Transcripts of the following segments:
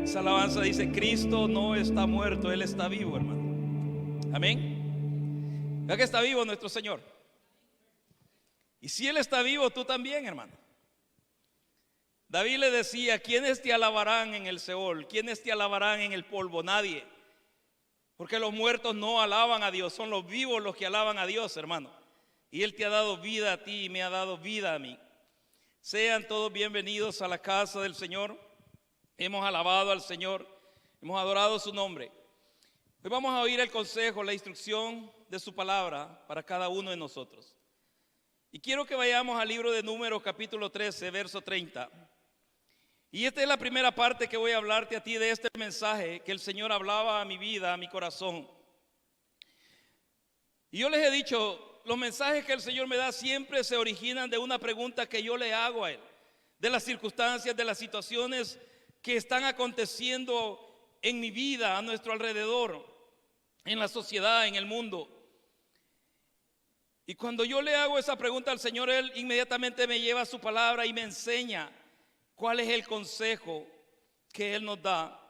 Esa alabanza dice: Cristo no está muerto, Él está vivo, hermano. Amén. Vea que está vivo nuestro Señor. Y si Él está vivo, tú también, hermano. David le decía: ¿quiénes te alabarán en el Seol? ¿Quiénes te alabarán en el polvo? Nadie. Porque los muertos no alaban a Dios, son los vivos los que alaban a Dios, hermano. Y Él te ha dado vida a ti y me ha dado vida a mí. Sean todos bienvenidos a la casa del Señor. Hemos alabado al Señor, hemos adorado su nombre. Hoy vamos a oír el consejo, la instrucción de su palabra para cada uno de nosotros. Y quiero que vayamos al libro de Números, capítulo 13, verso 30. Y esta es la primera parte que voy a hablarte a ti de este mensaje que el Señor hablaba a mi vida, a mi corazón. Y yo les he dicho, los mensajes que el Señor me da siempre se originan de una pregunta que yo le hago a Él, de las circunstancias, de las situaciones que están aconteciendo en mi vida, a nuestro alrededor, en la sociedad, en el mundo. Y cuando yo le hago esa pregunta al Señor, Él inmediatamente me lleva a su palabra y me enseña cuál es el consejo que Él nos da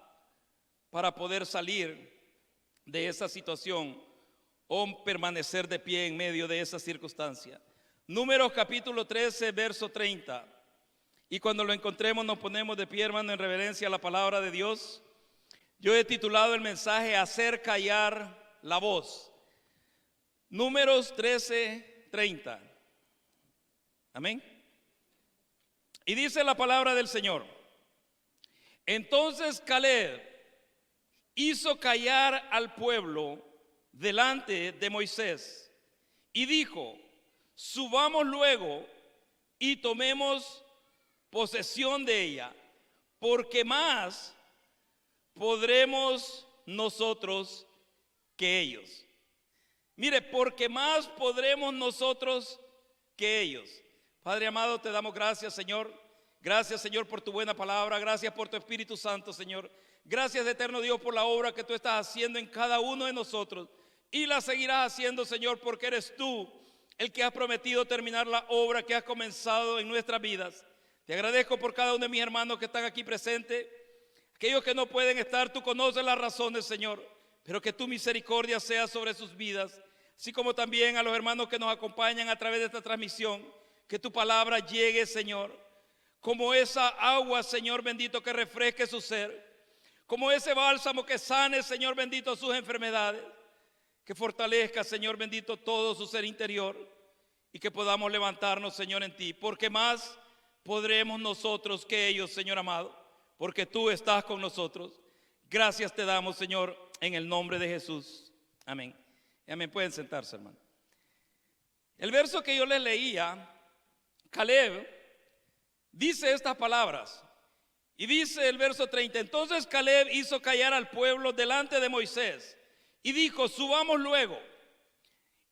para poder salir de esa situación o permanecer de pie en medio de esa circunstancia. Números capítulo 13, verso 30. Y cuando lo encontremos nos ponemos de pie, hermano, en reverencia a la palabra de Dios. Yo he titulado el mensaje: hacer callar la voz. Números 13, 30. Amén. Y dice la palabra del Señor: entonces Caleb hizo callar al pueblo delante de Moisés y dijo: subamos luego y tomemos posesión de ella, porque más podremos nosotros que ellos. Mire, porque más podremos nosotros que ellos. Padre amado, te damos gracias, Señor. Gracias, Señor, por tu buena palabra. Gracias por tu Espíritu Santo, Señor. Gracias, eterno Dios, por la obra que tú estás haciendo en cada uno de nosotros. Y la seguirás haciendo, Señor, porque eres tú el que has prometido terminar la obra que has comenzado en nuestras vidas. Te agradezco por cada uno de mis hermanos que están aquí presentes. Aquellos que no pueden estar, tú conoces las razones, Señor, pero que tu misericordia sea sobre sus vidas, así como también a los hermanos que nos acompañan a través de esta transmisión. Que tu palabra llegue, Señor, como esa agua, Señor bendito, que refresque su ser, como ese bálsamo que sane, Señor bendito, sus enfermedades, que fortalezca, Señor bendito, todo su ser interior, y que podamos levantarnos, Señor, en ti, porque más podremos nosotros que ellos, Señor amado, porque tú estás con nosotros. Gracias te damos, Señor, en el nombre de Jesús. Amén. Y amén. Pueden sentarse, hermano. El verso que yo les leía, Caleb dice estas palabras, y dice el verso 30: entonces Caleb hizo callar al pueblo delante de Moisés y dijo: subamos luego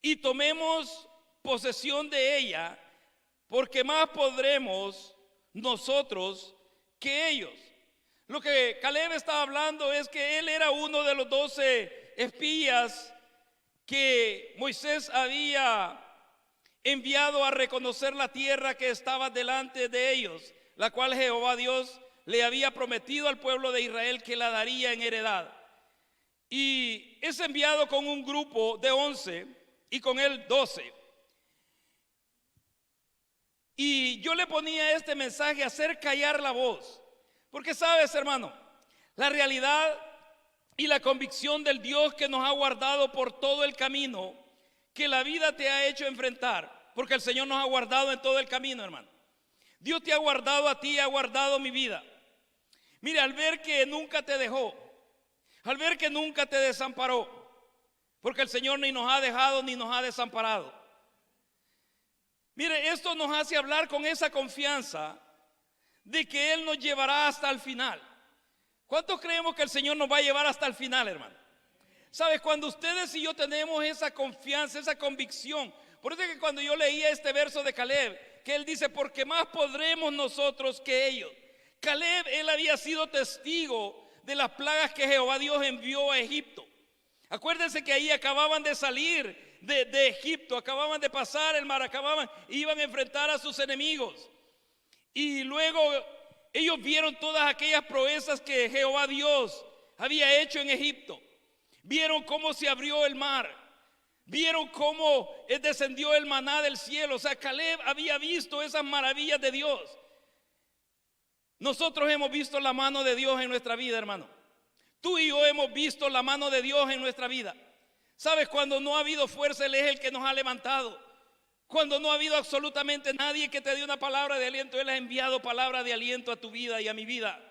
y tomemos posesión de ella, porque más podremos nosotros que ellos. Lo que Caleb estaba hablando es que él era uno de los 12 espías que Moisés había enviado a reconocer la tierra que estaba delante de ellos, la cual Jehová Dios le había prometido al pueblo de Israel que la daría en heredad. Y es enviado con un grupo de 11 y con él 12. Y yo le ponía este mensaje: hacer callar la voz. Porque sabes, hermano, la realidad y la convicción del Dios que nos ha guardado por todo el camino que la vida te ha hecho enfrentar, porque el Señor nos ha guardado en todo el camino, hermano. Dios te ha guardado a ti, ha guardado mi vida. Mira, al ver que nunca te dejó, al ver que nunca te desamparó, porque el Señor ni nos ha dejado ni nos ha desamparado. Mire, esto nos hace hablar con esa confianza de que Él nos llevará hasta el final. ¿Cuántos creemos que el Señor nos va a llevar hasta el final, hermano? ¿Sabes? Cuando ustedes y yo tenemos esa confianza, esa convicción. Por eso es que cuando yo leía este verso de Caleb, que él dice: porque más podremos nosotros que ellos. Caleb, él había sido testigo de las plagas que Jehová Dios envió a Egipto. Acuérdense que ahí acababan de salir de Egipto, acababan de pasar el mar, iban a enfrentar a sus enemigos. Y luego Ellos vieron todas aquellas proezas que Jehová Dios había hecho en Egipto. Vieron cómo se abrió el mar. Vieron cómo descendió el maná del cielo. O sea, Caleb había visto esas maravillas de Dios. Nosotros hemos visto la mano de Dios en nuestra vida, hermano. Tú y yo hemos visto la mano de Dios en nuestra vida. ¿Sabes? Cuando no ha habido fuerza, Él es el que nos ha levantado. Cuando no ha habido absolutamente nadie que te dé una palabra de aliento, Él ha enviado palabra de aliento a tu vida y a mi vida.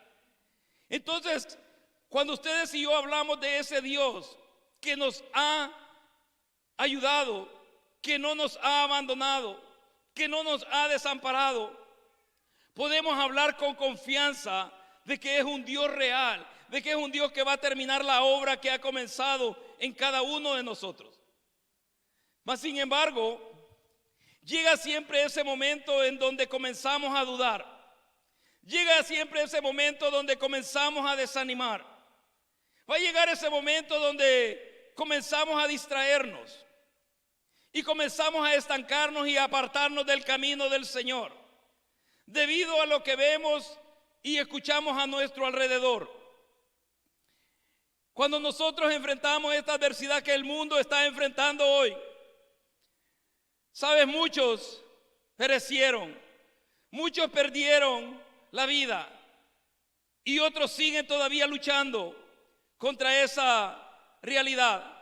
Entonces, cuando ustedes y yo hablamos de ese Dios que nos ha ayudado, que no nos ha abandonado, que no nos ha desamparado, podemos hablar con confianza de que es un Dios real, de que es un Dios que va a terminar la obra que ha comenzado en cada uno de nosotros. Mas sin embargo, llega siempre ese momento en donde comenzamos a dudar. Llega siempre ese momento donde comenzamos a desanimar. Va a llegar ese momento donde comenzamos a distraernos y comenzamos a estancarnos y a apartarnos del camino del Señor, debido a lo que vemos y escuchamos a nuestro alrededor. Cuando nosotros enfrentamos esta adversidad que el mundo está enfrentando hoy, sabes, muchos perecieron, muchos perdieron la vida y otros siguen todavía luchando contra esa realidad.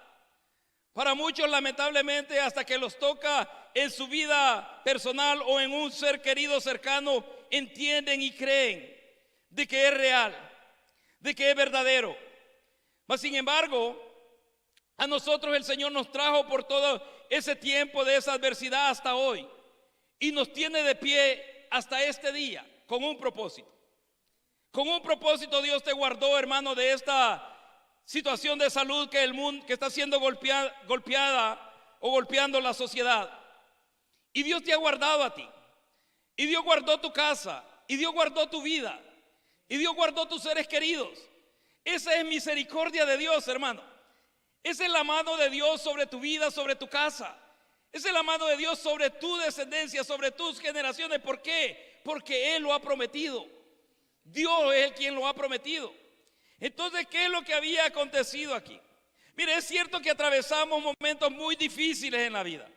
Para muchos, lamentablemente, hasta que los toca en su vida personal o en un ser querido cercano, entienden y creen de que es real, de que es verdadero. Mas sin embargo, a nosotros el Señor nos trajo por todo ese tiempo de esa adversidad hasta hoy y nos tiene de pie hasta este día con un propósito. Con un propósito Dios te guardó, hermano, de esta situación de salud que el mundo que está siendo golpeada o golpeando la sociedad. Y Dios te ha guardado a ti. Y Dios guardó tu casa. Y Dios guardó tu vida. Y Dios guardó tus seres queridos. Esa es misericordia de Dios, hermano. Esa es la mano de Dios sobre tu vida, sobre tu casa. Esa es la mano de Dios sobre tu descendencia, sobre tus generaciones. ¿Por qué? Porque Él lo ha prometido. Dios es el quien lo ha prometido. Entonces, ¿qué es lo que había acontecido aquí? Mire, es cierto que atravesamos momentos muy difíciles en la vida.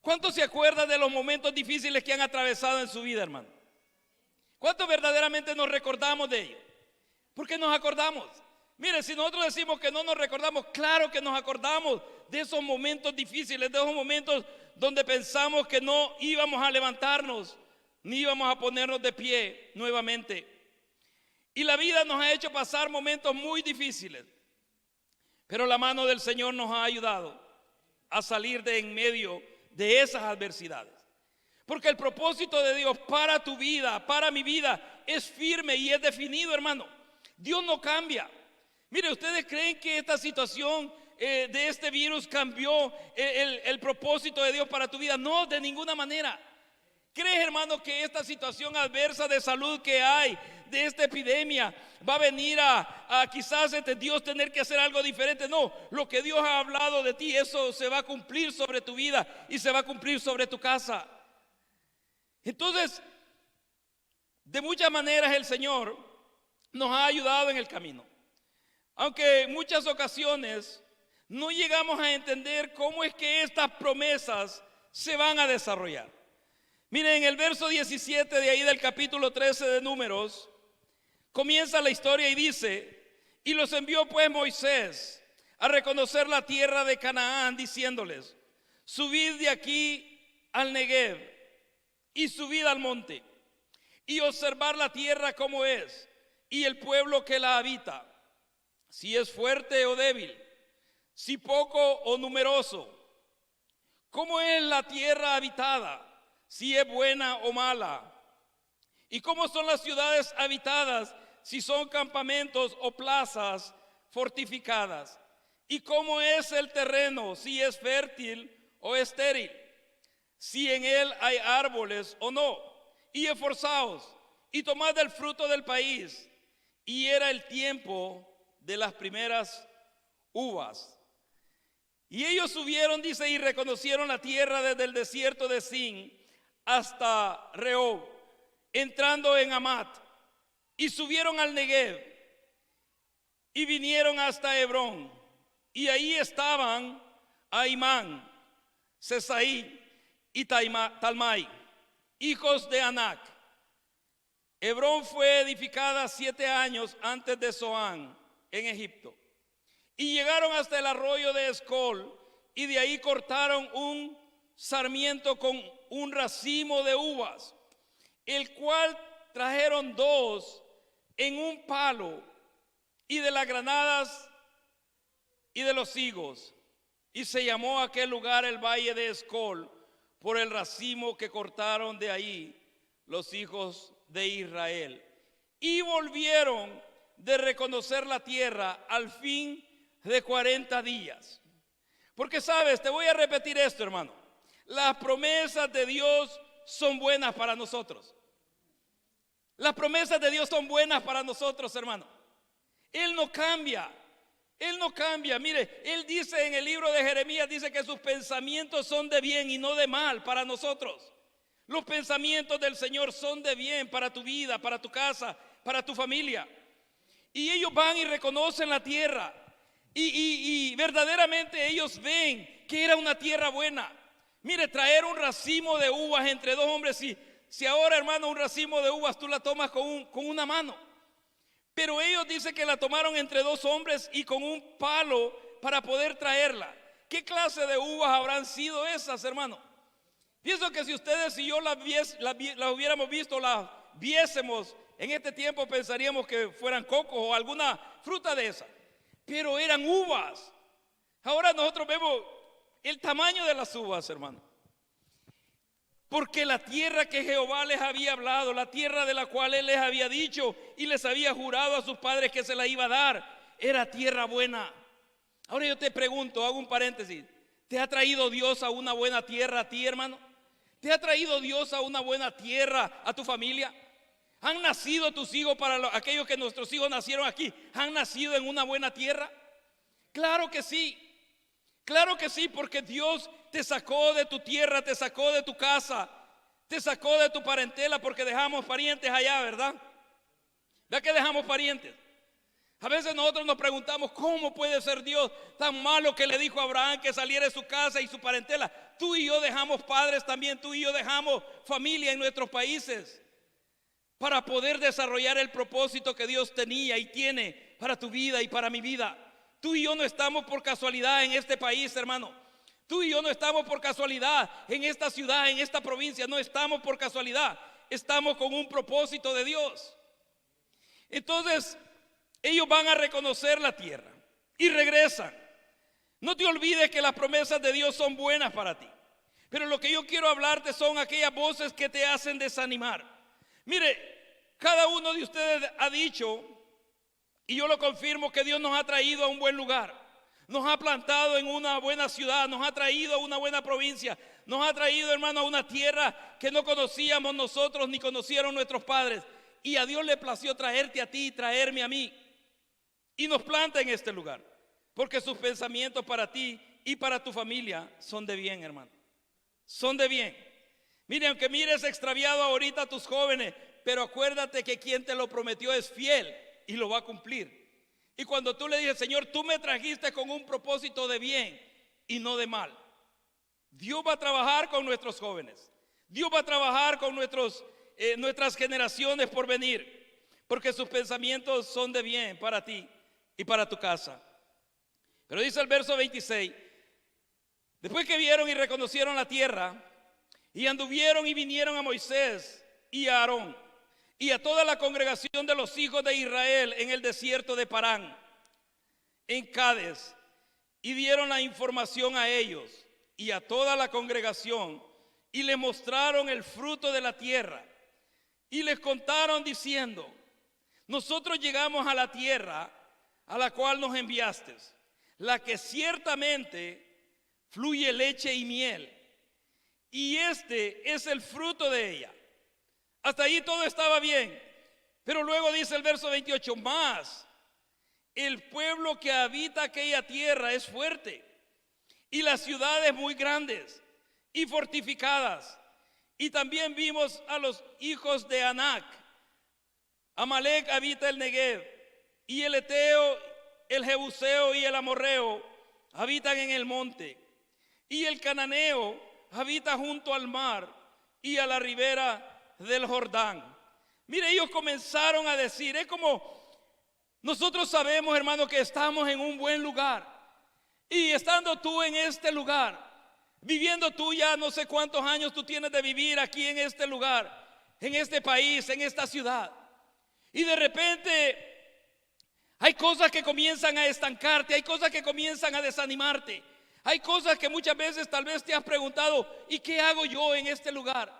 ¿Cuántos se acuerdan de los momentos difíciles que han atravesado en su vida, hermano? ¿Cuántos verdaderamente nos recordamos de ellos? ¿Por qué nos acordamos? Mire, si nosotros decimos que no nos recordamos, claro que nos acordamos de esos momentos difíciles, de esos momentos donde pensamos que no íbamos a levantarnos, ni íbamos a ponernos de pie nuevamente. Y la vida nos ha hecho pasar momentos muy difíciles, pero la mano del Señor nos ha ayudado a salir de en medio de esas adversidades. Porque el propósito de Dios para tu vida, para mi vida, es firme y es definido, hermano. Dios no cambia. Mire, ¿ustedes creen que esta situación de este virus cambió el propósito de Dios para tu vida? No, de ninguna manera. ¿Crees, hermano, que esta situación adversa de salud que hay, de esta epidemia, va a venir a quizás Dios tener que hacer algo diferente? No, lo que Dios ha hablado de ti, eso se va a cumplir sobre tu vida y se va a cumplir sobre tu casa. Entonces, de muchas maneras el Señor nos ha ayudado en el camino. Aunque en muchas ocasiones no llegamos a entender cómo es que estas promesas se van a desarrollar. Miren, en el verso 17 de ahí del capítulo 13 de Números, comienza la historia y dice: y los envió pues Moisés a reconocer la tierra de Canaán, diciéndoles: subid de aquí al Negev y subid al monte y observar la tierra como es y el pueblo que la habita, si es fuerte o débil, si poco o numeroso, cómo es la tierra habitada, si es buena o mala, y cómo son las ciudades habitadas, si son campamentos o plazas fortificadas, y cómo es el terreno, si es fértil o estéril, si en él hay árboles o no, y esforzaos y tomad el fruto del país. Y era el tiempo de las primeras uvas. Y ellos subieron, dice, y reconocieron la tierra desde el desierto de Sin hasta Rehob, entrando en Amat, y subieron al Negev y vinieron hasta Hebrón, y ahí estaban Ahimán, Sesaí y Talmai, hijos de Anac. Hebrón fue edificada 7 años antes de Zoán en Egipto. Y llegaron hasta el arroyo de Escol, y de ahí cortaron un sarmiento con un racimo de uvas, el cual trajeron 2 en un palo, y de las granadas y de los higos. Y se llamó aquel lugar el valle de Escol, por el racimo que cortaron de ahí los hijos de Israel. Y volvieron de reconocer la tierra al fin de 40 días. Porque sabes, te voy a repetir esto, hermano. Las promesas de Dios son buenas para nosotros. Las promesas de Dios son buenas para nosotros, hermano. Él no cambia. Él no cambia. Mire, Él dice en el libro de Jeremías, dice que sus pensamientos son de bien y no de mal para nosotros. Los pensamientos del Señor son de bien para tu vida, para tu casa, para tu familia. Y ellos van y reconocen la tierra. Y verdaderamente ellos ven que era una tierra buena. Mire, traer un racimo de uvas entre 2 hombres. Si ahora, hermano, un racimo de uvas tú la tomas con una mano. Pero ellos dicen que la tomaron entre 2 hombres y con un palo para poder traerla. ¿Qué clase de uvas habrán sido esas, hermano? Pienso que si ustedes y yo las hubiéramos visto, las viésemos en este tiempo, pensaríamos que fueran cocos o alguna fruta de esa. Pero eran uvas. Ahora nosotros vemos el tamaño de las uvas, hermano. Porque la tierra que Jehová les había hablado, la tierra de la cual Él les había dicho y les había jurado a sus padres que se la iba a dar, era tierra buena. Ahora yo te pregunto, hago un paréntesis. ¿Te ha traído Dios a una buena tierra a ti, hermano? ¿Te ha traído Dios a una buena tierra a tu familia? ¿Han nacido tus hijos, para aquellos que nuestros hijos nacieron aquí, han nacido en una buena tierra? Claro que sí. Claro que sí, porque Dios te sacó de tu tierra, te sacó de tu casa, te sacó de tu parentela, porque dejamos parientes allá, ¿verdad? ¿Verdad que dejamos parientes? A veces nosotros nos preguntamos, ¿cómo puede ser Dios tan malo que le dijo a Abraham que saliera de su casa y su parentela? Tú y yo dejamos padres también, tú y yo dejamos familia en nuestros países para poder desarrollar el propósito que Dios tenía y tiene para tu vida y para mi vida. Tú y yo no estamos por casualidad en este país, hermano. Tú y yo no estamos por casualidad en esta ciudad, en esta provincia. No estamos por casualidad. Estamos con un propósito de Dios. Entonces, ellos van a reconocer la tierra y regresan. No te olvides que las promesas de Dios son buenas para ti. Pero lo que yo quiero hablarte son aquellas voces que te hacen desanimar. Mire, cada uno de ustedes ha dicho, y yo lo confirmo, que Dios nos ha traído a un buen lugar. Nos ha plantado en una buena ciudad, nos ha traído a una buena provincia, nos ha traído, hermano, a una tierra que no conocíamos nosotros ni conocieron nuestros padres. Y a Dios le plació traerte a ti y traerme a mí. Y nos planta en este lugar, porque sus pensamientos para ti y para tu familia son de bien, hermano. Son de bien. Mire, aunque mires extraviado ahorita a tus jóvenes, pero acuérdate que quien te lo prometió es fiel y lo va a cumplir. Y cuando tú le dices, Señor, tú me trajiste con un propósito de bien y no de mal. Dios va a trabajar con nuestros jóvenes. Dios va a trabajar con nuestras generaciones por venir, porque sus pensamientos son de bien para ti y para tu casa. Pero dice el verso 26, después que vieron y reconocieron la tierra, y anduvieron y vinieron a Moisés y a Aarón y a toda la congregación de los hijos de Israel en el desierto de Parán, en Cades, y dieron la información a ellos y a toda la congregación, y les mostraron el fruto de la tierra, y les contaron diciendo, nosotros llegamos a la tierra a la cual nos enviaste, la que ciertamente fluye leche y miel, y este es el fruto de ella. Hasta ahí todo estaba bien. Pero luego dice el verso 28, más el pueblo que habita aquella tierra es fuerte, y las ciudades muy grandes y fortificadas, Y también vimos a los hijos de Anac. Amalek habita el Negev, y el Eteo, el Jebuseo y el Amorreo habitan en el monte, y el Cananeo habita junto al mar y a la ribera del Jordán. Mire, ellos comenzaron a decir, es como nosotros sabemos, hermano, que estamos en un buen lugar, y estando tú en este lugar, viviendo tú ya no sé cuántos años tú tienes de vivir aquí en este lugar, en este país, en esta ciudad, y de repente hay cosas que comienzan a estancarte, hay cosas que comienzan a desanimarte, hay cosas que muchas veces tal vez te has preguntado, ¿y qué hago yo en este lugar?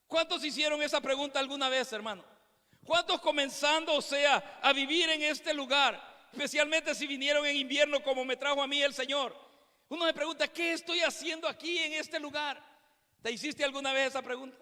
¿Cuántos hicieron esa pregunta alguna vez, hermano? ¿Cuántos comenzando, o sea, a vivir en este lugar, especialmente si vinieron en invierno como me trajo a mí el Señor? Uno me pregunta, ¿qué estoy haciendo aquí en este lugar? ¿Te hiciste alguna vez esa pregunta?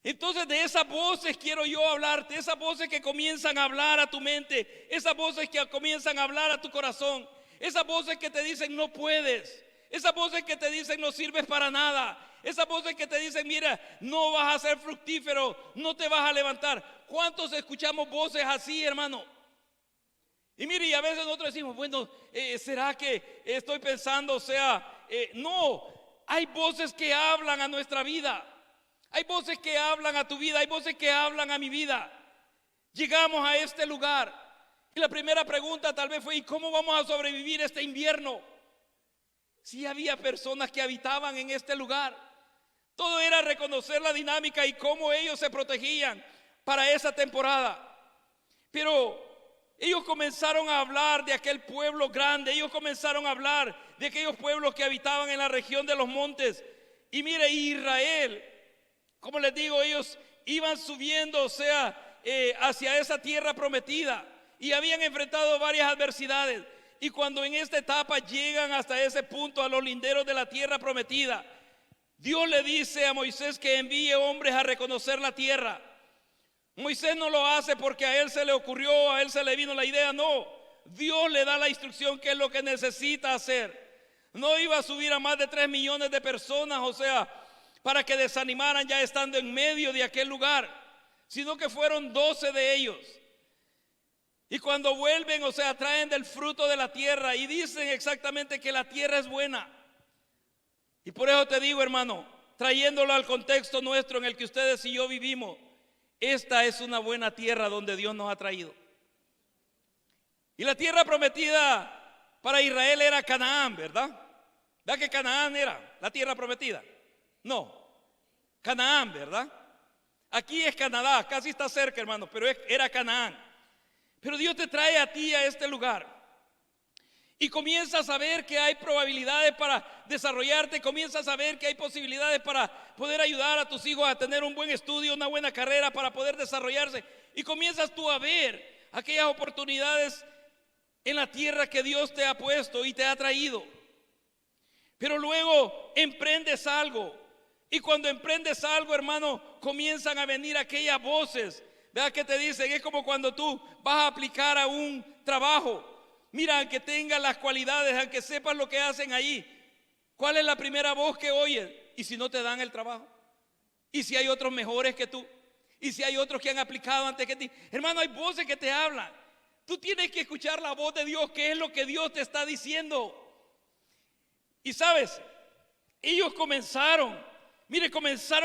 Entonces de esas voces quiero yo hablarte, esas voces que comienzan a hablar a tu mente, esas voces que comienzan a hablar a tu corazón, esas voces que te dicen no puedes, esas voces que te dicen no sirves para nada, esas voces que te dicen mira, no vas a ser fructífero, no te vas a levantar. ¿Cuántos escuchamos voces así, hermano? Y mire, y a veces nosotros decimos, bueno, ¿será que estoy pensando? O sea, no, hay voces que hablan a nuestra vida. Hay voces que hablan a tu vida, hay voces que hablan a mi vida. Llegamos a este lugar y la primera pregunta tal vez fue, ¿y cómo vamos a sobrevivir este invierno? Si había personas que habitaban en este lugar. Todo era reconocer la dinámica y cómo ellos se protegían para esa temporada. Pero ellos comenzaron a hablar de aquel pueblo grande, ellos comenzaron a hablar de aquellos pueblos que habitaban en la región de los montes. Y mire, Israel, como les digo, ellos iban subiendo, o sea, hacia esa tierra prometida y habían enfrentado varias adversidades. Y cuando en esta etapa llegan hasta ese punto, a los linderos de la tierra prometida, Dios le dice a Moisés que envíe hombres a reconocer la tierra. Moisés no lo hace porque a él se le ocurrió, a él se le vino la idea, no. Dios le da la instrucción que es lo que necesita hacer. No iba a subir a más de 3 millones de personas, o sea, para que desanimaran ya estando en medio de aquel lugar, sino que fueron 12 de ellos. Y cuando vuelven, o sea, traen del fruto de la tierra y dicen exactamente que la tierra es buena. Y por eso te digo, hermano, trayéndolo al contexto nuestro en el que ustedes y yo vivimos, esta es una buena tierra donde Dios nos ha traído. Y la tierra prometida para Israel era Canaán, ¿verdad? ¿Verdad que Canaán era la tierra prometida? No, Canaán, ¿verdad? Aquí es Canadá, casi está cerca, hermano, pero era Canaán. Pero Dios te trae a ti a este lugar y comienzas a ver que hay probabilidades para desarrollarte, comienzas a ver que hay posibilidades para poder ayudar a tus hijos a tener un buen estudio, una buena carrera, para poder desarrollarse, y comienzas tú a ver aquellas oportunidades en la tierra que Dios te ha puesto y te ha traído. Pero luego emprendes algo, y cuando emprendes algo, hermano, comienzan a venir aquellas voces, ¿verdad? Que te dicen, es como cuando tú vas a aplicar a un trabajo. Mira, aunque tengas las cualidades, aunque sepas lo que hacen ahí, ¿cuál es la primera voz que oyes? ¿Y si no te dan el trabajo? ¿Y si hay otros mejores que tú? ¿Y si hay otros que han aplicado antes que ti? Hermano, hay voces que te hablan. Tú tienes que escuchar la voz de Dios, que es lo que Dios te está diciendo. Y sabes, ellos comenzaron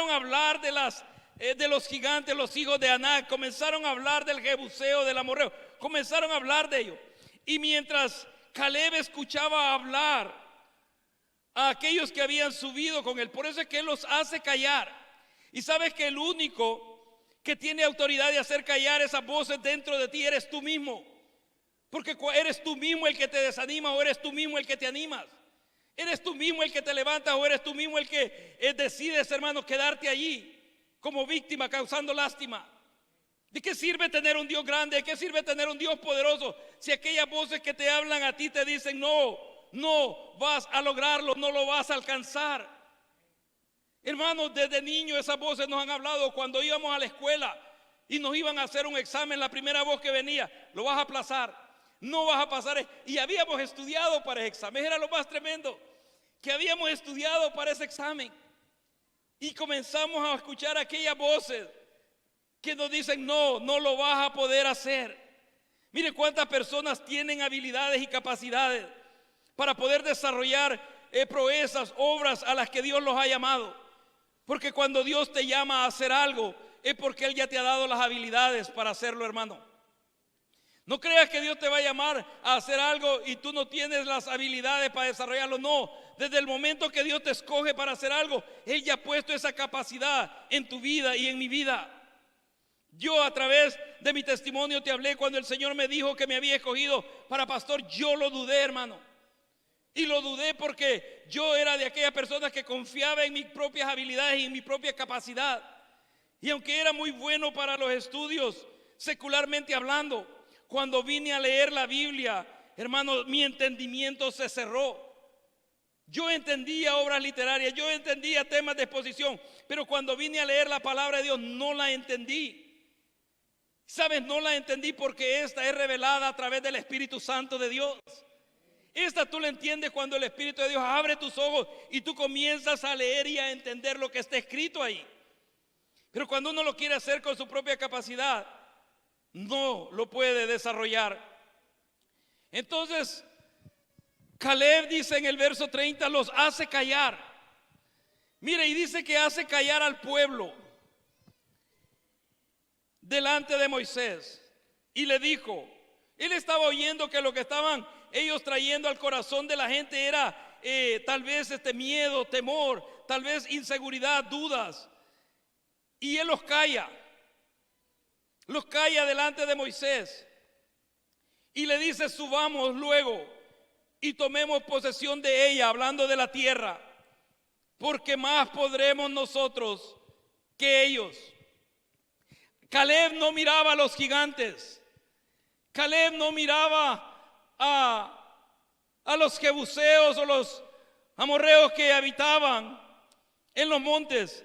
a hablar de los gigantes, los hijos de Anac, comenzaron a hablar del Jebuseo, del Amorreo, comenzaron a hablar de ellos. Y mientras Caleb escuchaba hablar a aquellos que habían subido con él, por eso es que él los hace callar. Y sabes que el único que tiene autoridad de hacer callar esas voces dentro de ti eres tú mismo, porque eres tú mismo el que te desanima o eres tú mismo el que te animas. Eres tú mismo el que te levantas o eres tú mismo el que decides, hermano, quedarte allí como víctima, causando lástima. ¿De qué sirve tener un Dios grande? ¿De qué sirve tener un Dios poderoso si aquellas voces que te hablan a ti te dicen no vas a lograrlo, no lo vas a alcanzar? Hermanos, desde niños esas voces nos han hablado cuando íbamos a la escuela y nos iban a hacer un examen. La primera voz que venía, lo vas a aplazar, no vas a pasar. Y habíamos estudiado para ese examen, era lo más tremendo, que habíamos estudiado para ese examen. Y comenzamos a escuchar aquellas voces que nos dicen, no, no lo vas a poder hacer. Mire cuántas personas tienen habilidades y capacidades para poder desarrollar proezas, obras a las que Dios los ha llamado. Porque cuando Dios te llama a hacer algo, es porque Él ya te ha dado las habilidades para hacerlo, hermano. No creas que Dios te va a llamar a hacer algo y tú no tienes las habilidades para desarrollarlo. No, desde el momento que Dios te escoge para hacer algo, Él ya ha puesto esa capacidad en tu vida y en mi vida. Yo a través de mi testimonio te hablé cuando el Señor me dijo que me había escogido para pastor. Yo lo dudé, hermano. Y lo dudé porque yo era de aquellas personas que confiaba en mis propias habilidades y en mi propia capacidad. Y aunque era muy bueno para los estudios, secularmente hablando, cuando vine a leer la Biblia, hermano, mi entendimiento se cerró. Yo entendía obras literarias, yo entendía temas de exposición, pero cuando vine a leer la palabra de Dios no la entendí. ¿Sabes? No la entendí porque esta es revelada a través del Espíritu Santo de Dios. Esta tú la entiendes cuando el Espíritu de Dios abre tus ojos y tú comienzas a leer y a entender lo que está escrito ahí. Pero cuando uno lo quiere hacer con su propia capacidad, no lo puede desarrollar. Entonces, Caleb dice en el verso 30, los hace callar. Mire, y dice que hace callar al pueblo delante de Moisés. Y le dijo, él estaba oyendo que lo que estaban ellos trayendo al corazón de la gente era tal vez miedo, temor, tal vez inseguridad, dudas. Y él los calla delante de Moisés. Y le dice, subamos luego y tomemos posesión de ella, hablando de la tierra, porque más podremos nosotros que ellos. Caleb no miraba a los gigantes. Caleb no miraba a los jebuseos o los amorreos que habitaban en los montes.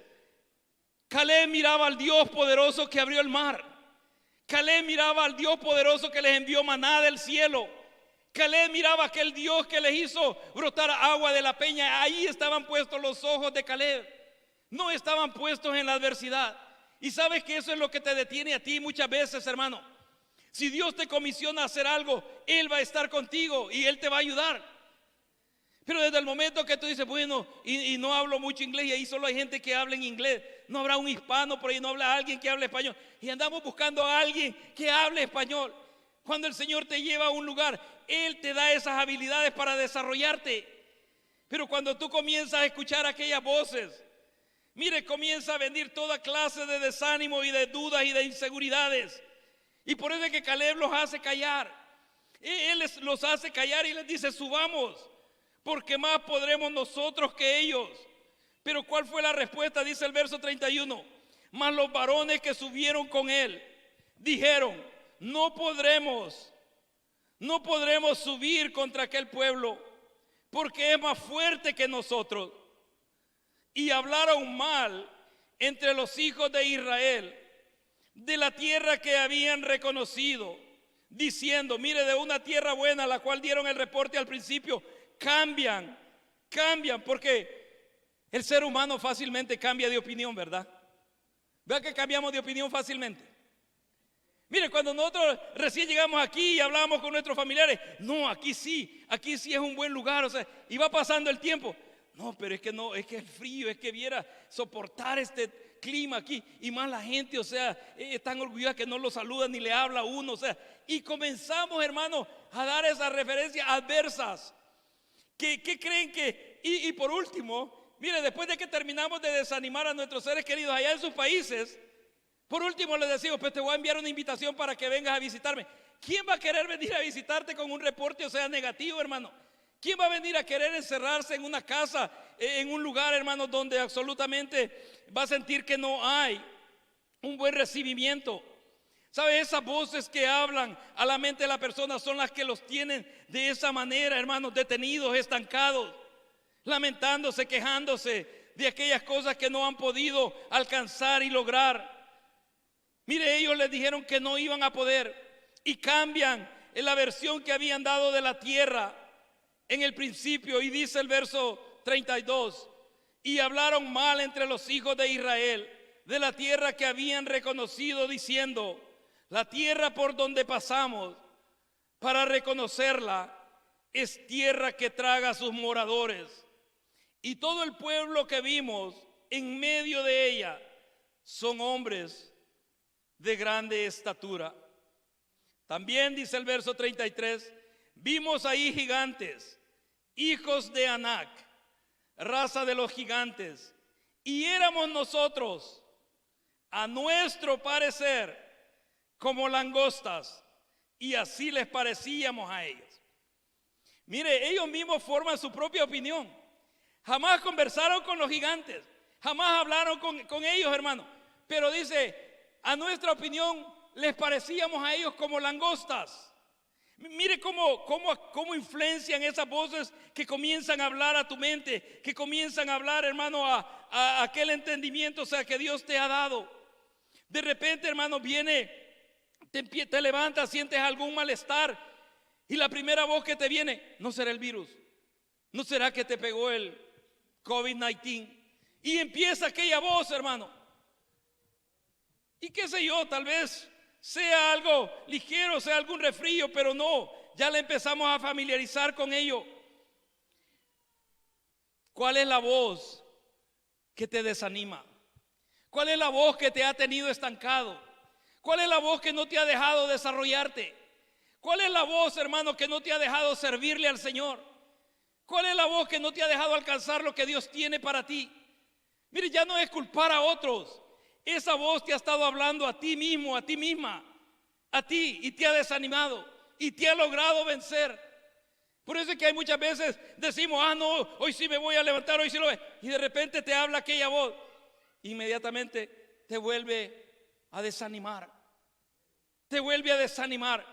Caleb miraba al Dios poderoso que abrió el mar. Caleb miraba al Dios poderoso que les envió maná del cielo. Caleb miraba a aquel Dios que les hizo brotar agua de la peña. Ahí estaban puestos los ojos de Caleb. No estaban puestos en la adversidad. Y sabes que eso es lo que te detiene a ti muchas veces, hermano. Si Dios te comisiona a hacer algo, Él va a estar contigo y Él te va a ayudar. Pero desde el momento que tú dices, bueno, y no hablo mucho inglés, y ahí solo hay gente que habla en inglés, no habrá un hispano por ahí, no habrá alguien que hable español, y andamos buscando a alguien que hable español. Cuando el Señor te lleva a un lugar, Él te da esas habilidades para desarrollarte. Pero cuando tú comienzas a escuchar aquellas voces, mire, comienza a venir toda clase de desánimo y de dudas y de inseguridades. Y por eso es que Caleb los hace callar. Él los hace callar y les dice, subamos, porque más podremos nosotros que ellos. Pero ¿cuál fue la respuesta? Dice el verso 31. Mas los varones que subieron con él dijeron, no podremos subir contra aquel pueblo, porque es más fuerte que nosotros. Y hablaron mal entre los hijos de Israel de la tierra que habían reconocido, diciendo, mire, de una tierra buena, la cual dieron el reporte al principio, cambian, porque el ser humano fácilmente cambia de opinión, ¿verdad? ¿Verdad que cambiamos de opinión fácilmente? Mire, cuando nosotros recién llegamos aquí y hablábamos con nuestros familiares, no, aquí sí es un buen lugar, o sea, y va pasando el tiempo. No, pero es que no, es que es frío, es que viera soportar este clima aquí, y más la gente, o sea, es tan orgullosa que no lo saluda ni le habla a uno, o sea, y comenzamos, hermano, a dar esas referencias adversas. ¿Qué creen que? Y por último, mire, después de que terminamos de desanimar a nuestros seres queridos allá en sus países, por último les decimos, pues te voy a enviar una invitación para que vengas a visitarme. ¿Quién va a querer venir a visitarte con un reporte, o sea, negativo, hermano? ¿Quién va a venir a querer encerrarse en una casa, en un lugar, hermano, donde absolutamente va a sentir que no hay un buen recibimiento? ¿Sabe? Esas voces que hablan a la mente de la persona son las que los tienen de esa manera, hermanos, detenidos, estancados, lamentándose, quejándose de aquellas cosas que no han podido alcanzar y lograr. Mire, ellos les dijeron que no iban a poder y cambian en la versión que habían dado de la tierra en el principio, y dice el verso 32, y hablaron mal entre los hijos de Israel de la tierra que habían reconocido, diciendo: la tierra por donde pasamos para reconocerla es tierra que traga a sus moradores, y todo el pueblo que vimos en medio de ella son hombres de grande estatura. También dice el verso 33: vimos ahí gigantes, hijos de Anac, raza de los gigantes, y éramos nosotros, a nuestro parecer, como langostas, y así les parecíamos a ellos. Mire, ellos mismos forman su propia opinión. Jamás conversaron con los gigantes, jamás hablaron con ellos, hermano. Pero dice, a nuestra opinión les parecíamos a ellos como langostas. Mire cómo influencian esas voces que comienzan a hablar a tu mente, que comienzan a hablar, hermano, a aquel entendimiento, o sea, que Dios te ha dado. De repente, hermano, viene, te levantas, sientes algún malestar, y la primera voz que te viene: ¿no será el virus? ¿No será que te pegó el COVID-19? Y empieza aquella voz, hermano. Y qué sé yo, tal vez sea algo ligero, sea algún resfrío, pero no, ya le empezamos a familiarizar con ello. ¿Cuál es la voz que te desanima? ¿Cuál es la voz que te ha tenido estancado? ¿Cuál es la voz que no te ha dejado desarrollarte? ¿Cuál es la voz, hermano, que no te ha dejado servirle al Señor? ¿Cuál es la voz que no te ha dejado alcanzar lo que Dios tiene para ti? Mire, ya no es culpar a otros. Esa voz te ha estado hablando a ti mismo, a ti misma, a ti, y te ha desanimado y te ha logrado vencer. Por eso es que hay muchas veces decimos: no, hoy sí me voy a levantar, hoy sí lo ve. Y de repente te habla aquella voz, inmediatamente te vuelve a desanimar. Te vuelve a desanimar.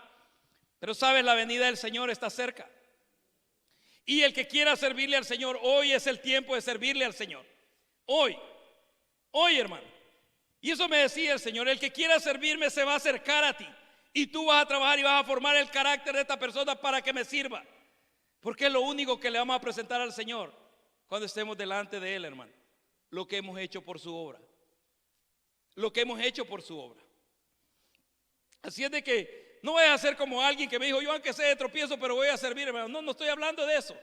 Pero sabes, la venida del Señor está cerca. Y el que quiera servirle al Señor, hoy es el tiempo de servirle al Señor. Hoy, hermano. Y eso me decía el Señor: el que quiera servirme se va a acercar a ti, y tú vas a trabajar y vas a formar el carácter de esta persona para que me sirva. Porque es lo único que le vamos a presentar al Señor cuando estemos delante de Él, hermano. Lo que hemos hecho por su obra. Lo que hemos hecho por su obra. Así es de que no vayas a ser como alguien que me dijo: yo aunque sea de tropiezo, pero voy a servir, hermano. No estoy hablando de eso.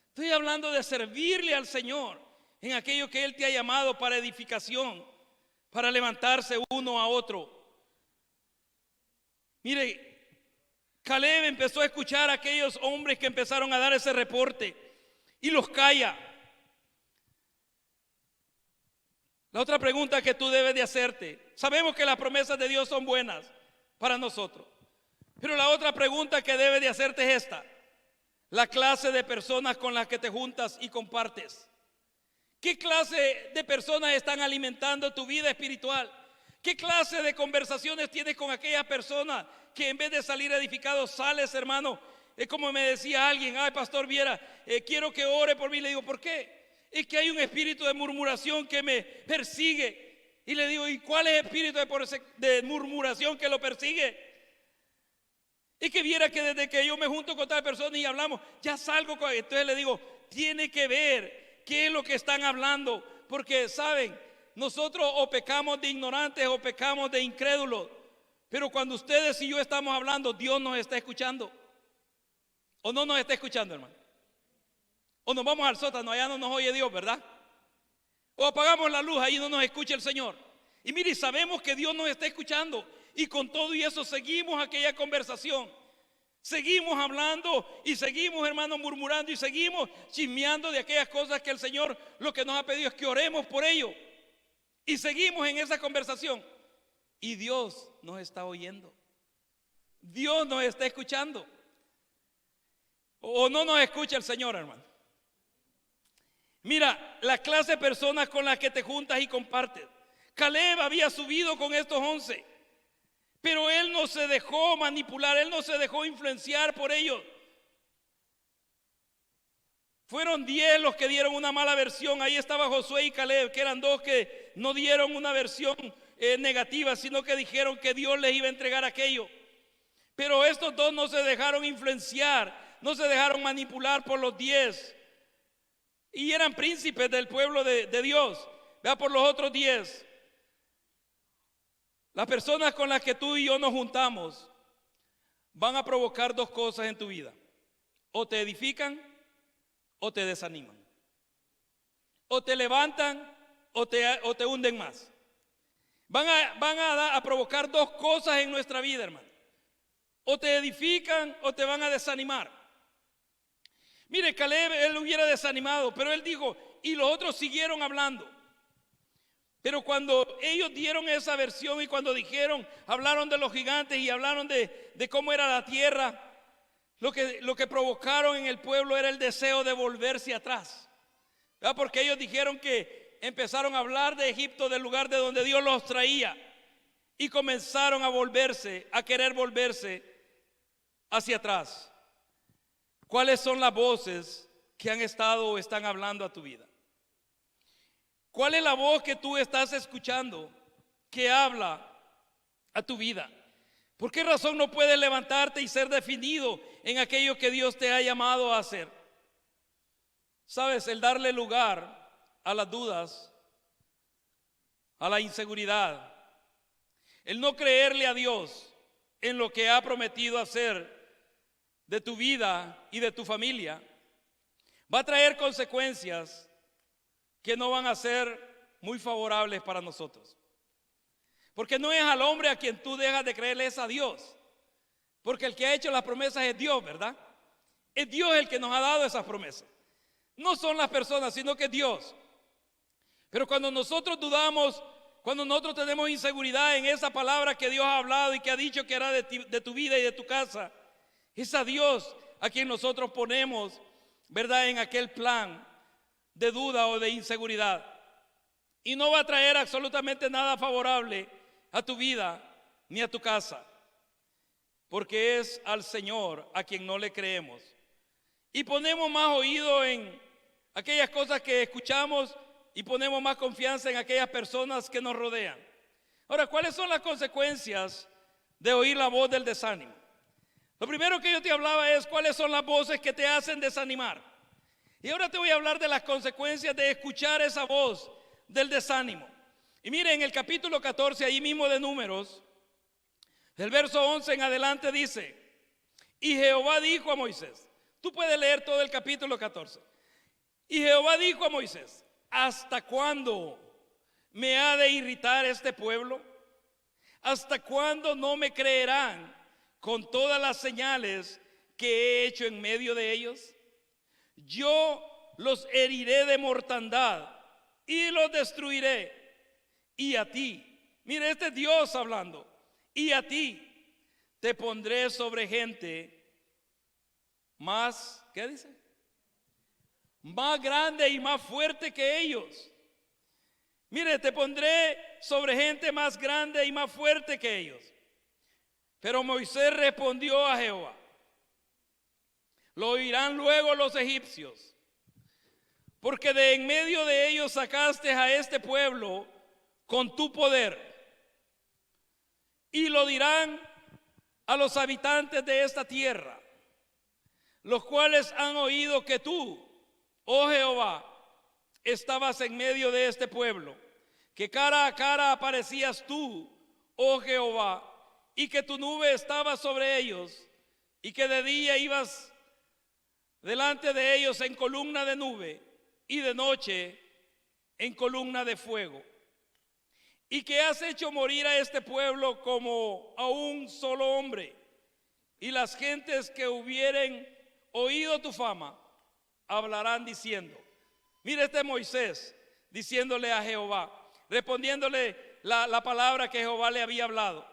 Estoy hablando de servirle al Señor en aquello que Él te ha llamado para edificación, para levantarse uno a otro. Mire, Caleb empezó a escuchar a aquellos hombres que empezaron a dar ese reporte y los calla. La otra pregunta que tú debes de hacerte: sabemos que las promesas de Dios son buenas para nosotros, pero la otra pregunta que debes de hacerte es esta: la clase de personas con las que te juntas y compartes. ¿Qué clase de personas están alimentando tu vida espiritual? ¿Qué clase de conversaciones tienes con aquellas personas que en vez de salir edificados sales, hermano? Es como me decía alguien: ay, pastor Viera, quiero que ore por mí. Le digo: ¿por qué? Es que hay un espíritu de murmuración que me persigue. Y le digo: ¿y cuál es el espíritu de murmuración que lo persigue? Es que viera que desde que yo me junto con tal persona y hablamos, ya salgo con... Entonces le digo: tiene que ver qué es lo que están hablando, porque saben, nosotros o pecamos de ignorantes o pecamos de incrédulos, pero cuando ustedes y yo estamos hablando, Dios nos está escuchando. ¿O no nos está escuchando, hermano? O nos vamos al sótano, allá no nos oye Dios, ¿verdad? O apagamos la luz, ahí no nos escucha el Señor. Y mire, sabemos que Dios nos está escuchando, y con todo y eso seguimos aquella conversación. Seguimos hablando y seguimos, hermanos, murmurando y seguimos chismeando de aquellas cosas que el Señor lo que nos ha pedido es que oremos por ello. Y seguimos en esa conversación. Y Dios nos está oyendo. Dios nos está escuchando. O no nos escucha el Señor, hermano. Mira, la clase de personas con las que te juntas y compartes. Caleb había subido con estos 11. Pero él no se dejó manipular, él no se dejó influenciar por ellos. Fueron 10 los que dieron una mala versión. Ahí estaba Josué y Caleb, que eran 2 que no dieron una versión negativa, sino que dijeron que Dios les iba a entregar aquello. Pero estos 2 no se dejaron influenciar, no se dejaron manipular por los 10. y eran príncipes del pueblo de Dios. Vea por los otros 10. Las personas con las que tú y yo nos juntamos van a provocar dos cosas en tu vida. O te edifican o te desaniman. O te levantan o te hunden más. Van a provocar dos cosas en nuestra vida, hermano. O te edifican o te van a desanimar. Mire, Caleb, él hubiera desanimado, pero él dijo, y los otros siguieron hablando. Pero cuando ellos dieron esa versión y cuando hablaron de los gigantes y hablaron de cómo era la tierra, lo que provocaron en el pueblo era el deseo de volverse atrás. ¿Verdad? Porque ellos dijeron que empezaron a hablar de Egipto, del lugar de donde Dios los traía, y comenzaron a querer volverse hacia atrás. ¿Cuáles son las voces que han estado o están hablando a tu vida? ¿Cuál es la voz que tú estás escuchando que habla a tu vida? ¿Por qué razón no puedes levantarte y ser definido en aquello que Dios te ha llamado a hacer? Sabes, el darle lugar a las dudas, a la inseguridad, el no creerle a Dios en lo que ha prometido hacer de tu vida y de tu familia, va a traer consecuencias que no van a ser muy favorables para nosotros. Porque no es al hombre a quien tú dejas de creerle, es a Dios. Porque el que ha hecho las promesas es Dios, ¿verdad? Es Dios el que nos ha dado esas promesas. No son las personas, sino que es Dios. Pero cuando nosotros dudamos, cuando nosotros tenemos inseguridad en esa palabra que Dios ha hablado y que ha dicho que hará de tu vida y de tu casa, es a Dios a quien nosotros ponemos, ¿verdad?, en aquel plan de duda o de inseguridad. Y no va a traer absolutamente nada favorable a tu vida ni a tu casa, porque es al Señor a quien no le creemos. Y ponemos más oído en aquellas cosas que escuchamos y ponemos más confianza en aquellas personas que nos rodean. Ahora, ¿cuáles son las consecuencias de oír la voz del desánimo? Lo primero que yo te hablaba es cuáles son las voces que te hacen desanimar. Y ahora te voy a hablar de las consecuencias de escuchar esa voz del desánimo. Y mire, en el capítulo 14, ahí mismo de Números, del verso 11 en adelante dice, y Jehová dijo a Moisés, tú puedes leer todo el capítulo 14. Y Jehová dijo a Moisés, ¿hasta cuándo me ha de irritar este pueblo? ¿Hasta cuándo no me creerán con todas las señales que he hecho en medio de ellos? Yo los heriré de mortandad y los destruiré. Y a ti, mire, este es Dios hablando, y a ti te pondré sobre gente más, ¿qué dice? Más grande y más fuerte que ellos. Mire, te pondré sobre gente más grande y más fuerte que ellos. Pero Moisés respondió a Jehová, lo oirán luego los egipcios, porque de en medio de ellos sacaste a este pueblo con tu poder. Y lo dirán a los habitantes de esta tierra, los cuales han oído que tú, oh Jehová, estabas en medio de este pueblo, que cara a cara aparecías tú, oh Jehová, y que tu nube estaba sobre ellos, y que de día ibas delante de ellos en columna de nube, y de noche en columna de fuego. Y que has hecho morir a este pueblo como a un solo hombre, y las gentes que hubieren oído tu fama hablarán diciendo, mira, este Moisés diciéndole a Jehová, respondiéndole la palabra que Jehová le había hablado.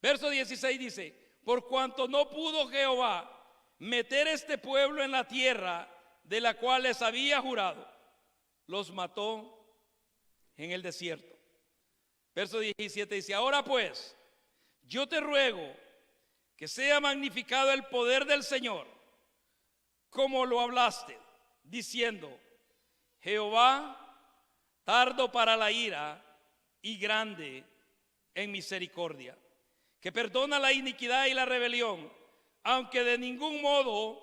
Verso 16 dice, por cuanto no pudo Jehová meter este pueblo en la tierra de la cual les había jurado, los mató en el desierto. Verso 17 dice, ahora pues, yo te ruego que sea magnificado el poder del Señor, como lo hablaste, diciendo, Jehová, tardo para la ira y grande en misericordia, que perdona la iniquidad y la rebelión, aunque de ningún modo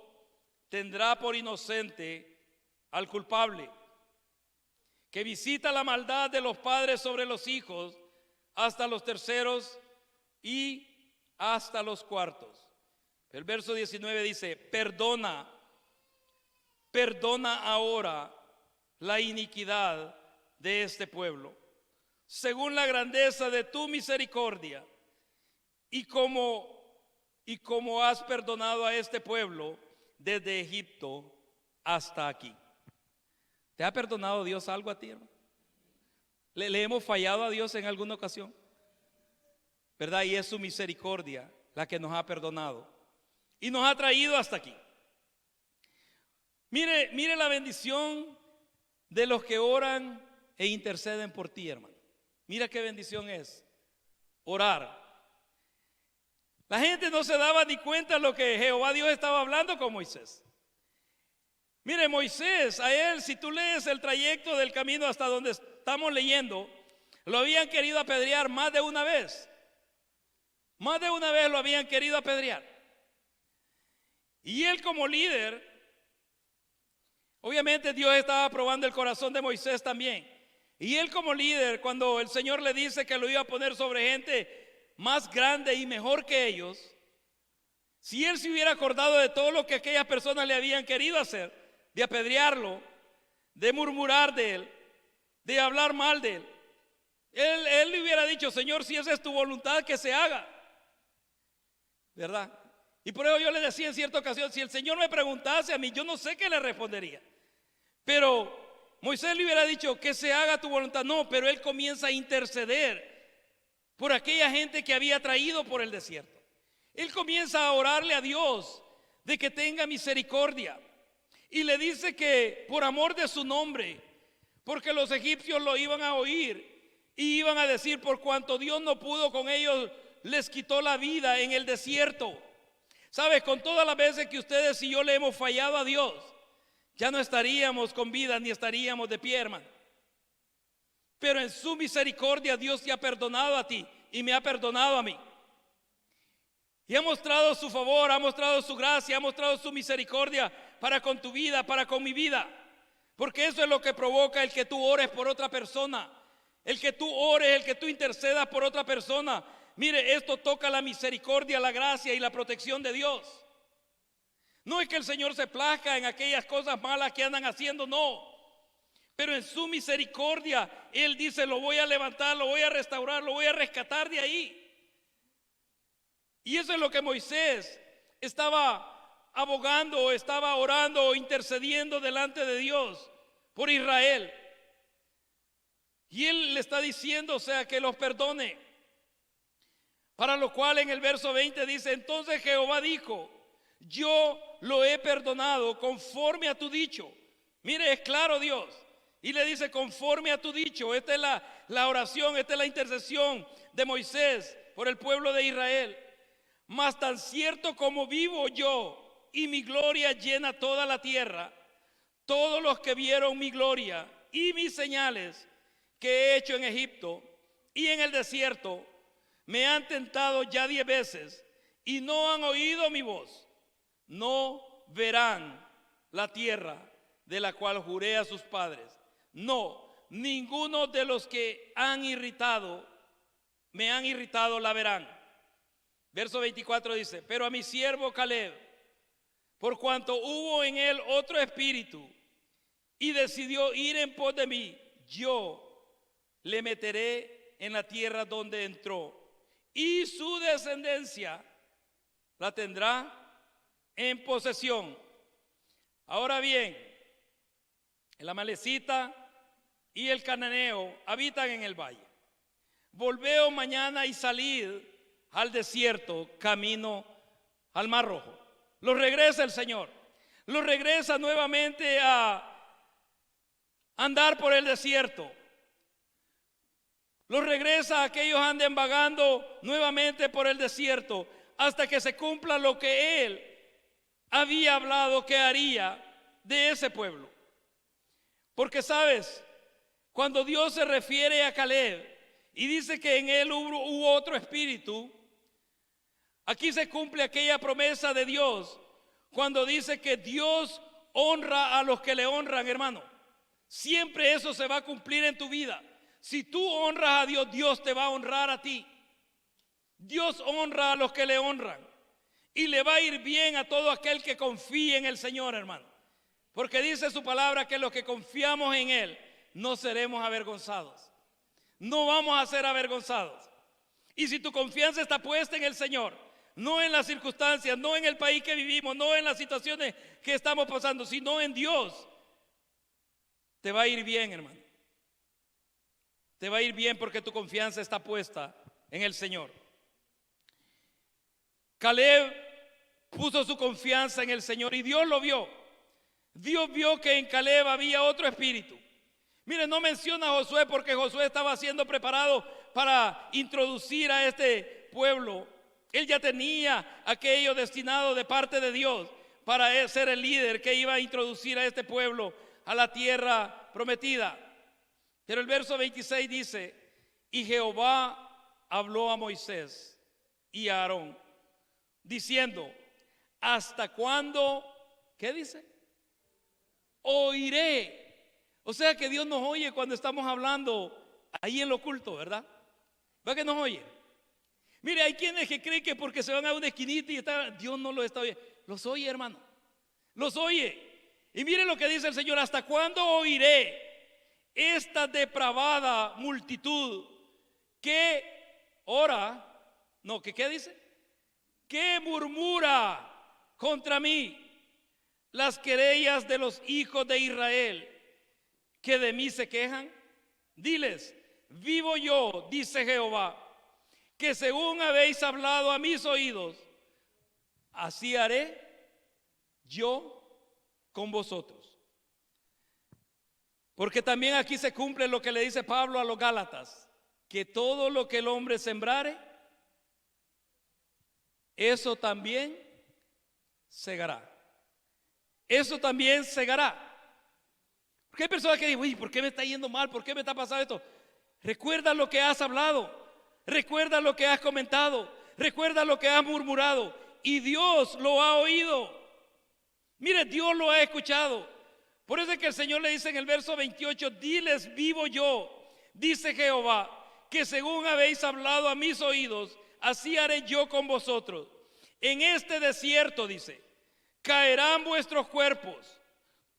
tendrá por inocente al culpable, que visita la maldad de los padres sobre los hijos hasta los terceros y hasta los cuartos. El verso 19 dice: perdona ahora la iniquidad de este pueblo, según la grandeza de tu misericordia, y como has perdonado a este pueblo desde Egipto hasta aquí. ¿Te ha perdonado Dios algo a ti, hermano? ¿Le hemos fallado a Dios en alguna ocasión? ¿Verdad? Y es su misericordia la que nos ha perdonado y nos ha traído hasta aquí. Mire la bendición de los que oran e interceden por ti, hermano. Mira qué bendición es orar. La gente no se daba ni cuenta de lo que Jehová Dios estaba hablando con Moisés. Mire, Moisés, a él, si tú lees el trayecto del camino hasta donde estamos leyendo, lo habían querido apedrear más de una vez. Más de una vez lo habían querido apedrear. Y él como líder, obviamente Dios estaba probando el corazón de Moisés también. Y él como líder, cuando el Señor le dice que lo iba a poner sobre gente más grande y mejor que ellos, si él se hubiera acordado de todo lo que aquellas personas le habían querido hacer, de apedrearlo, de murmurar de él, de hablar mal de él, él le hubiera dicho: Señor, si esa es tu voluntad, que se haga, ¿verdad? Y por eso yo le decía en cierta ocasión, si el Señor me preguntase a mí, yo no sé qué le respondería. Pero Moisés le hubiera dicho: que se haga tu voluntad. No, pero él comienza a interceder por aquella gente que había traído por el desierto. Él comienza a orarle a Dios de que tenga misericordia. Y le dice que por amor de su nombre, porque los egipcios lo iban a oír y iban a decir: por cuanto Dios no pudo con ellos, les quitó la vida en el desierto. ¿Sabes? Con todas las veces que ustedes y yo le hemos fallado a Dios, ya no estaríamos con vida ni estaríamos de pie, hermano. Pero en su misericordia Dios te ha perdonado a ti y me ha perdonado a mí. Y ha mostrado su favor, ha mostrado su gracia, ha mostrado su misericordia para con tu vida, para con mi vida. Porque eso es lo que provoca el que tú ores por otra persona, el que tú ores, el que tú intercedas por otra persona. Mire, esto toca la misericordia, la gracia y la protección de Dios. No es que el Señor se plazca en aquellas cosas malas que andan haciendo, no. Pero en su misericordia Él dice: lo voy a levantar, lo voy a restaurar, lo voy a rescatar de ahí. Y eso es lo que Moisés estaba abogando, estaba orando, intercediendo delante de Dios por Israel. Y él le está diciendo, o sea, que los perdone. Para lo cual en el verso 20 dice: entonces Jehová dijo: yo lo he perdonado conforme a tu dicho. Mire, es claro Dios. Y le dice: conforme a tu dicho. Esta es la oración, esta es la intercesión de Moisés por el pueblo de Israel. Mas tan cierto como vivo yo y mi gloria llena toda la tierra, todos los que vieron mi gloria y mis señales que he hecho en Egipto y en el desierto, me han tentado ya 10 veces y no han oído mi voz. No verán la tierra de la cual juré a sus padres. No, ninguno de los que me han irritado la verán. Verso 24 dice: pero a mi siervo Caleb, por cuanto hubo en él otro espíritu y decidió ir en pos de mí, yo le meteré en la tierra donde entró, y su descendencia la tendrá en posesión. Ahora bien, el amalecita y el cananeo habitan en el valle. Volveos mañana y salid al desierto, camino al Mar Rojo. Los regresa el Señor. Los regresa nuevamente a andar por el desierto. Los regresa a que ellos anden vagando nuevamente por el desierto hasta que se cumpla lo que Él había hablado que haría de ese pueblo. Porque sabes, cuando Dios se refiere a Caleb y dice que en él hubo otro espíritu, aquí se cumple aquella promesa de Dios cuando dice que Dios honra a los que le honran, hermano. Siempre eso se va a cumplir en tu vida. Si tú honras a Dios, Dios te va a honrar a ti. Dios honra a los que le honran. Y le va a ir bien a todo aquel que confíe en el Señor, hermano. Porque dice su palabra que los que confiamos en Él no seremos avergonzados. No vamos a ser avergonzados. Y si tu confianza está puesta en el Señor, no en las circunstancias, no en el país que vivimos, no en las situaciones que estamos pasando, sino en Dios, te va a ir bien, hermano. Te va a ir bien porque tu confianza está puesta en el Señor. Caleb puso su confianza en el Señor y Dios lo vio. Dios vio que en Caleb había otro espíritu. Mire, no menciona a Josué porque Josué estaba siendo preparado para introducir a este pueblo. Él ya tenía aquello destinado de parte de Dios para ser el líder que iba a introducir a este pueblo a la tierra prometida. Pero el verso 26 dice: y Jehová habló a Moisés y a Aarón, diciendo: ¿hasta cuándo? ¿Qué dice? Oiré. O sea que Dios nos oye cuando estamos hablando ahí en lo oculto, ¿verdad? ¿Va que nos oye? Mire, hay quienes que creen que porque se van a una esquinita y Dios no los está oyendo. Los oye, hermano. Los oye. Y mire lo que dice el Señor: ¿hasta cuándo oiré esta depravada multitud que ora? No, ¿qué dice? Que murmura contra mí las querellas de los hijos de Israel, que de mí se quejan. Diles: vivo yo, dice Jehová, que según habéis hablado a mis oídos, así haré yo con vosotros. Porque también aquí se cumple lo que le dice Pablo a los Gálatas, que todo lo que el hombre sembrare, eso también segará. Eso también segará. Porque hay personas que dicen: uy, ¿por qué me está yendo mal? ¿Por qué me está pasando esto? Recuerda lo que has hablado. Recuerda lo que has comentado. Recuerda lo que has murmurado. Y Dios lo ha oído. Mire, Dios lo ha escuchado. Por eso es que el Señor le dice en el verso 28: diles: vivo yo, dice Jehová, que según habéis hablado a mis oídos, así haré yo con vosotros. En este desierto, dice, caerán vuestros cuerpos,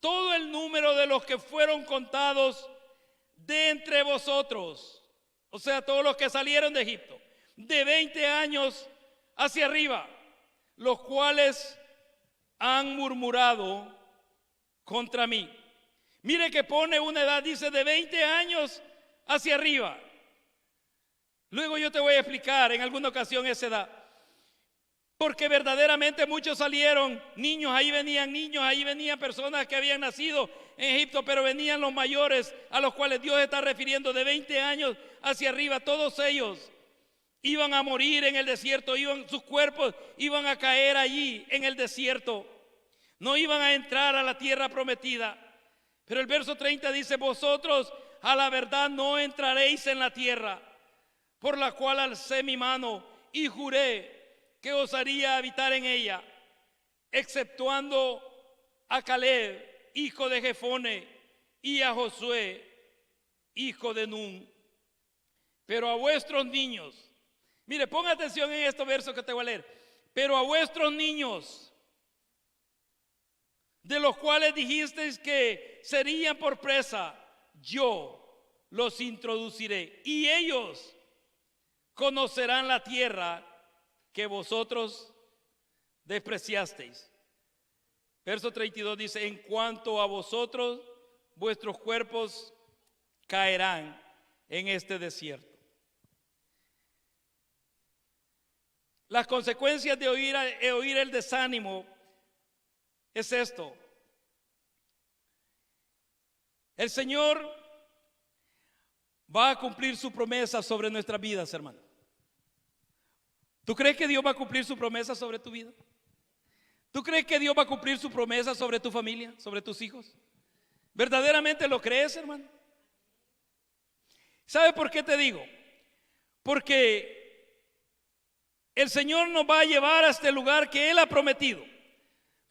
todo el número de los que fueron contados de entre vosotros, o sea, todos los que salieron de Egipto, de 20 años hacia arriba, los cuales han murmurado contra mí. Mire que pone una edad, dice de 20 años hacia arriba. Luego yo te voy a explicar en alguna ocasión esa edad. Porque verdaderamente muchos salieron, niños, ahí venían personas que habían nacido en Egipto, pero venían los mayores a los cuales Dios está refiriendo de 20 años hacia arriba. Todos ellos iban a morir en el desierto, sus cuerpos iban a caer allí en el desierto. No iban a entrar a la tierra prometida. Pero el verso 30 dice: vosotros a la verdad no entraréis en la tierra, por la cual alcé mi mano y juré que os haría habitar en ella, exceptuando a Caleb, hijo de Jefone, y a Josué, hijo de Nun. Pero a vuestros niños, mire, ponga atención en estos versos que te voy a leer. Pero a vuestros niños, de los cuales dijisteis que serían por presa, yo los introduciré, y ellos conocerán la tierra que vosotros despreciasteis. Verso 32 dice: en cuanto a vosotros, vuestros cuerpos caerán en este desierto. Las consecuencias de oír el desánimo es esto: el Señor va a cumplir su promesa sobre nuestras vidas, hermano. ¿Tú crees que Dios va a cumplir su promesa sobre tu vida? ¿Tú crees que Dios va a cumplir su promesa sobre tu familia, sobre tus hijos? ¿Verdaderamente lo crees, hermano? ¿Sabe por qué te digo? Porque el Señor nos va a llevar a este lugar que Él ha prometido.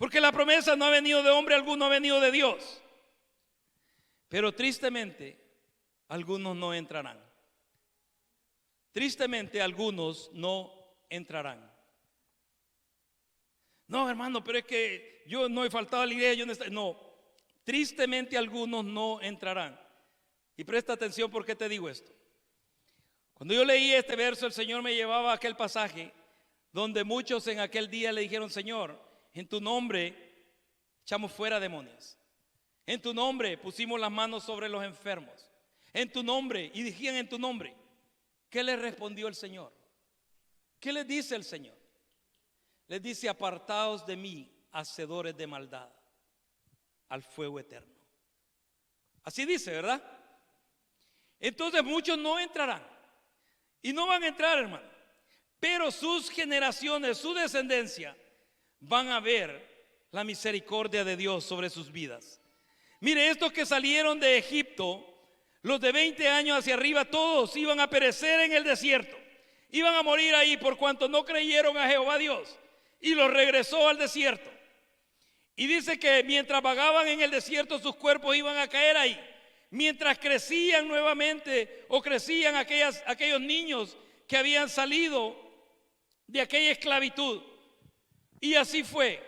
Porque la promesa no ha venido de hombre alguno, ha venido de Dios. Pero tristemente, algunos no entrarán. Tristemente, algunos no entrarán. No, hermano, pero es que yo no he faltado a la iglesia. No, tristemente algunos no entrarán. Y presta atención porque te digo esto. Cuando yo leí este verso, el Señor me llevaba a aquel pasaje donde muchos en aquel día le dijeron: Señor, en tu nombre echamos fuera demonios. En tu nombre pusimos las manos sobre los enfermos. En tu nombre, y dijían en tu nombre. ¿Qué les respondió el Señor? ¿Qué les dice el Señor? Les dice: apartaos de mí, hacedores de maldad, al fuego eterno. Así dice, ¿verdad? Entonces muchos no entrarán. Y no van a entrar, hermano. Pero sus generaciones, su descendencia, van a ver la misericordia de Dios sobre sus vidas. Mire, estos que salieron de Egipto, los de 20 años hacia arriba, todos iban a perecer en el desierto. Iban a morir ahí por cuanto no creyeron a Jehová Dios. Y los regresó al desierto. Y dice que mientras vagaban en el desierto, sus cuerpos iban a caer ahí. Mientras crecían nuevamente, o crecían aquellos niños que habían salido de aquella esclavitud. Y así fue.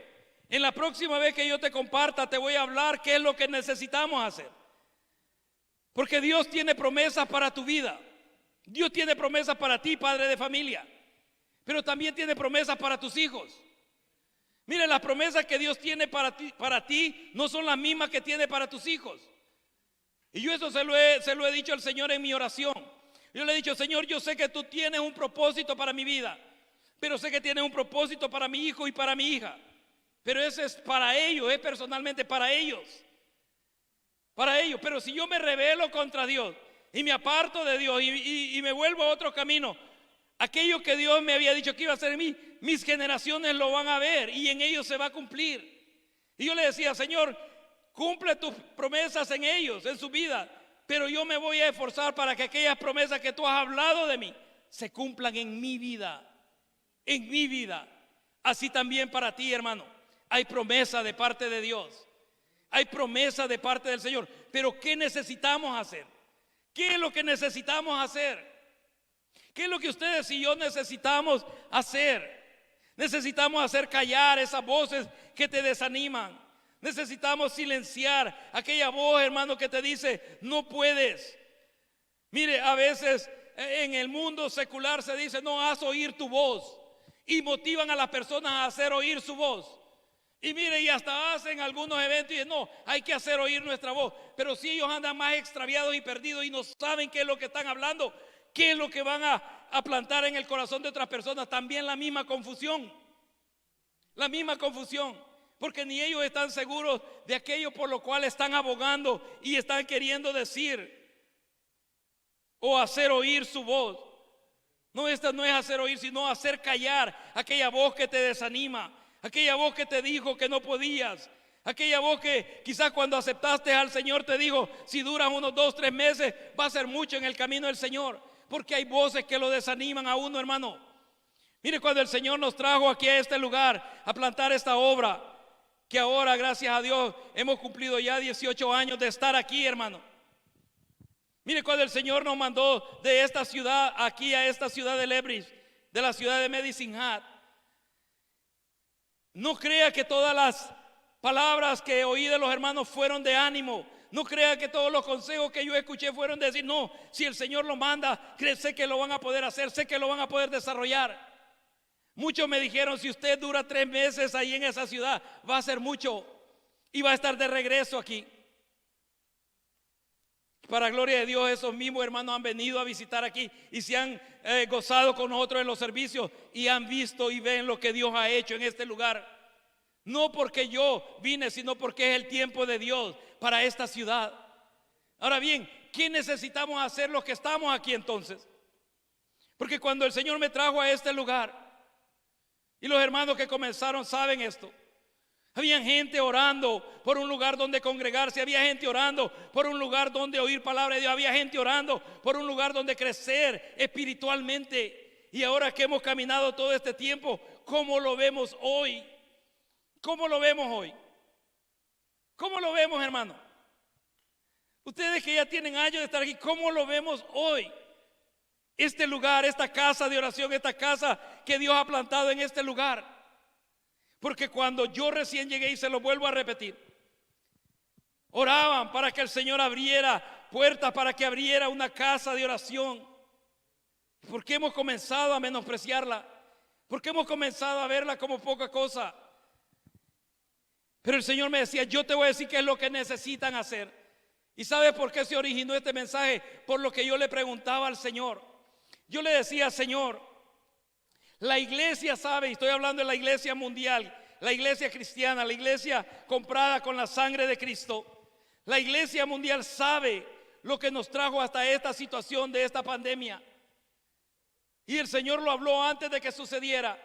En la próxima vez que yo te comparta, te voy a hablar qué es lo que necesitamos hacer. Porque Dios tiene promesas para tu vida. Dios tiene promesas para ti, padre de familia. Pero también tiene promesas para tus hijos. Mire, las promesas que Dios tiene para ti no son las mismas que tiene para tus hijos. Y yo eso se lo he dicho al Señor en mi oración. Yo le he dicho: Señor, yo sé que tú tienes un propósito para mi vida, pero sé que tienes un propósito para mi hijo y para mi hija. Pero ese es para ellos, es personalmente para ellos. Para ellos. Pero si yo me rebelo contra Dios y me aparto de Dios y me vuelvo a otro camino, aquello que Dios me había dicho que iba a hacer en mí, mis generaciones lo van a ver y en ellos se va a cumplir. Y yo le decía: Señor, cumple tus promesas en ellos, en su vida, pero yo me voy a esforzar para que aquellas promesas que tú has hablado de mí se cumplan en mi vida. En mi vida. Así también para ti, hermano. Hay promesa de parte de Dios. Hay promesa de parte del Señor. Pero ¿qué necesitamos hacer? ¿Qué es lo que necesitamos hacer? ¿Qué es lo que ustedes y yo necesitamos hacer? Necesitamos hacer callar esas voces que te desaniman. Necesitamos silenciar aquella voz, hermano, que te dice: no puedes. Mire, a veces en el mundo secular se dice: no, haz oír tu voz. Y motivan a las personas a hacer oír su voz. Y mire, y hasta hacen algunos eventos y dicen: no, hay que hacer oír nuestra voz. Pero si ellos andan más extraviados y perdidos y no saben qué es lo que están hablando, qué es lo que van a plantar en el corazón de otras personas, también la misma confusión. La misma confusión. Porque ni ellos están seguros de aquello por lo cual están abogando y están queriendo decir o hacer oír su voz. No, esta no es hacer oír, sino hacer callar aquella voz que te desanima, aquella voz que te dijo que no podías, aquella voz que quizás cuando aceptaste al Señor te dijo: si duras unos 2, 3 meses va a ser mucho en el camino del Señor. Porque hay voces que lo desaniman a uno, hermano. Mire, cuando el Señor nos trajo aquí a este lugar a plantar esta obra, que ahora, gracias a Dios, hemos cumplido ya 18 años de estar aquí, hermano. Mire, cuando el Señor nos mandó de esta ciudad aquí a esta ciudad de Lebris, de la ciudad de Medicine Hat, no crea que todas las palabras que oí de los hermanos fueron de ánimo. No crea que todos los consejos que yo escuché fueron de decir: no, si el Señor lo manda, sé que lo van a poder hacer, sé que lo van a poder desarrollar. Muchos me dijeron: si usted dura 3 meses ahí en esa ciudad, va a ser mucho y va a estar de regreso aquí. Para gloria de Dios, esos mismos hermanos han venido a visitar aquí y se han gozado con nosotros en los servicios y han visto y ven lo que Dios ha hecho en este lugar. No porque yo vine, sino porque es el tiempo de Dios para esta ciudad. Ahora bien, ¿qué necesitamos hacer los que estamos aquí entonces? Porque cuando el Señor me trajo a este lugar, y los hermanos que comenzaron saben esto, había gente orando por un lugar donde congregarse, había gente orando por un lugar donde oír palabra de Dios, había gente orando por un lugar donde crecer espiritualmente. Y ahora que hemos caminado todo este tiempo, ¿cómo lo vemos hoy? ¿Cómo lo vemos hoy? ¿Cómo lo vemos, hermano? Ustedes que ya tienen años de estar aquí, ¿cómo lo vemos hoy? Este lugar, esta casa de oración, esta casa que Dios ha plantado en este lugar. Porque cuando yo recién llegué, y se lo vuelvo a repetir, oraban para que el Señor abriera puertas, para que abriera una casa de oración. ¿Por qué hemos comenzado a menospreciarla? ¿Por qué hemos comenzado a verla como poca cosa? Pero el Señor me decía, yo te voy a decir qué es lo que necesitan hacer. ¿Y sabes por qué se originó este mensaje? Por lo que yo le preguntaba al Señor. Yo le decía, Señor, la iglesia sabe, y estoy hablando de la iglesia mundial, la iglesia cristiana, la iglesia comprada con la sangre de Cristo. La iglesia mundial sabe lo que nos trajo hasta esta situación de esta pandemia. Y el Señor lo habló antes de que sucediera.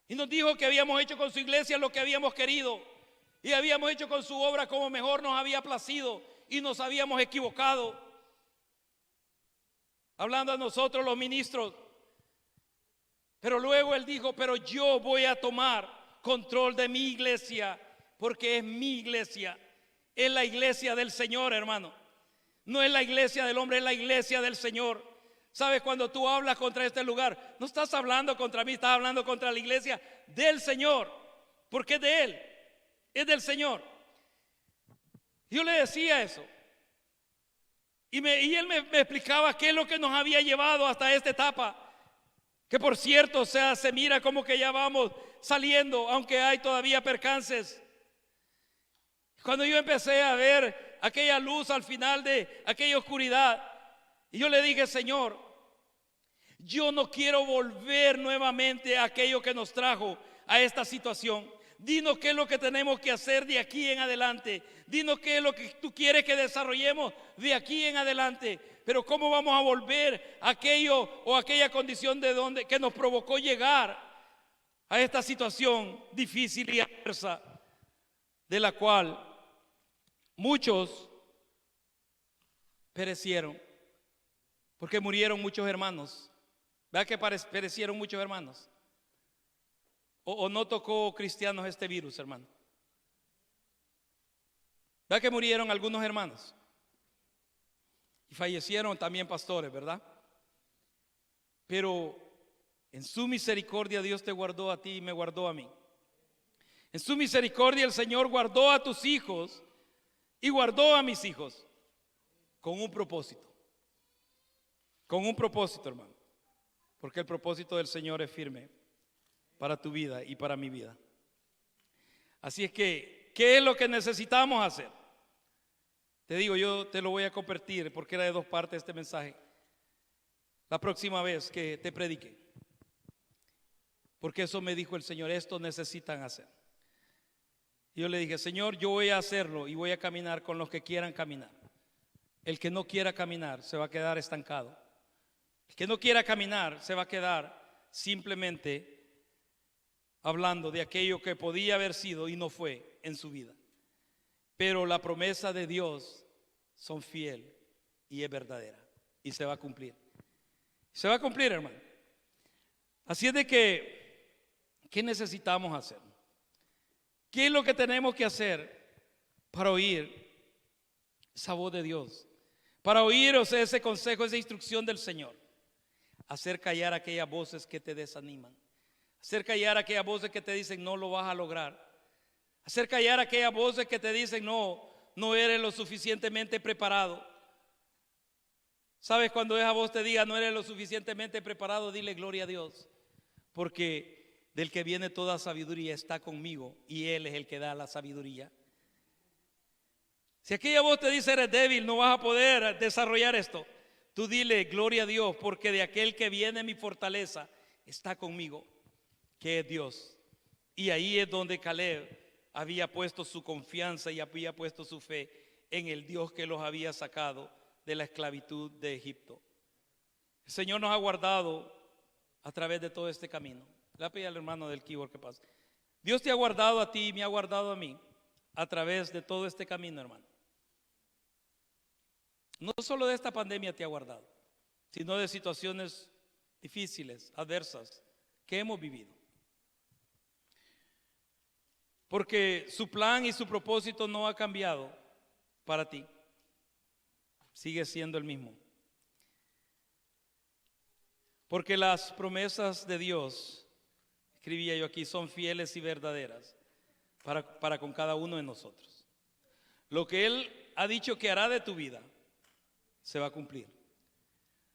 Y nos dijo que habíamos hecho con su iglesia lo que habíamos querido. Y habíamos hecho con su obra como mejor nos había placido. Y nos habíamos equivocado. Hablando a nosotros los ministros. Pero luego Él dijo, pero yo voy a tomar control de mi iglesia. Porque es mi iglesia. Es la iglesia del Señor, hermano. No es la iglesia del hombre, es la iglesia del Señor. ¿Sabes? Cuando tú hablas contra este lugar, no estás hablando contra mí, estás hablando contra la iglesia del Señor. Porque es de Él, es del Señor. Yo le decía eso. Y Él me explicaba qué es lo que nos había llevado hasta esta etapa. Que por cierto, o sea, se mira como que ya vamos saliendo, aunque hay todavía percances. Cuando yo empecé a ver aquella luz al final de aquella oscuridad, y yo le dije, Señor, yo no quiero volver nuevamente a aquello que nos trajo a esta situación. Dinos qué es lo que tenemos que hacer de aquí en adelante. Dinos qué es lo que tú quieres que desarrollemos de aquí en adelante. Pero cómo vamos a volver a aquello o aquella condición de donde que nos provocó llegar a esta situación difícil y adversa, de la cual muchos perecieron, porque murieron muchos hermanos. ¿Verdad que perecieron muchos hermanos? ¿O no tocó cristianos este virus, hermano? ¿Verdad que murieron algunos hermanos? Y fallecieron también pastores, ¿verdad? Pero en su misericordia Dios te guardó a ti y me guardó a mí. En su misericordia el Señor guardó a tus hijos y guardó a mis hijos con un propósito. Con un propósito, hermano. Porque el propósito del Señor es firme para tu vida y para mi vida. Así es que, ¿qué es lo que necesitamos hacer? Te digo, yo te lo voy a compartir porque era de dos partes este mensaje. La próxima vez que te predique. Porque eso me dijo el Señor, esto necesitan hacer. Y yo le dije, Señor, yo voy a hacerlo y voy a caminar con los que quieran caminar. El que no quiera caminar se va a quedar estancado. El que no quiera caminar se va a quedar simplemente hablando de aquello que podía haber sido y no fue en su vida. Pero la promesa de Dios son fiel y es verdadera y se va a cumplir. Se va a cumplir, hermano. Así es de que, ¿qué necesitamos hacer? ¿Qué es lo que tenemos que hacer para oír esa voz de Dios? Para oír, o sea, ese consejo, esa instrucción del Señor. Hacer callar aquellas voces que te desaniman. Hacer callar aquellas voces que te dicen no lo vas a lograr. Hacer callar aquellas voces que te dicen no eres lo suficientemente preparado. ¿Sabes? Cuando esa voz te diga no eres lo suficientemente preparado, dile gloria a Dios. Porque del que viene toda sabiduría está conmigo y Él es el que da la sabiduría. Si aquella voz te dice eres débil, no vas a poder desarrollar esto, tú dile gloria a Dios, porque de aquel que viene mi fortaleza está conmigo, que es Dios. Y ahí es donde Caleb había puesto su confianza y había puesto su fe en el Dios que los había sacado de la esclavitud de Egipto. El Señor nos ha guardado a través de todo este camino. Le voy a pedir al hermano del keyboard que pase. Dios te ha guardado a ti y me ha guardado a mí a través de todo este camino, hermano. No solo de esta pandemia te ha guardado, sino de situaciones difíciles, adversas que hemos vivido. Porque su plan y su propósito no ha cambiado para ti. Sigue siendo el mismo. Porque las promesas de Dios, escribía yo aquí, son fieles y verdaderas para con cada uno de nosotros. Lo que Él ha dicho que hará de tu vida, se va a cumplir.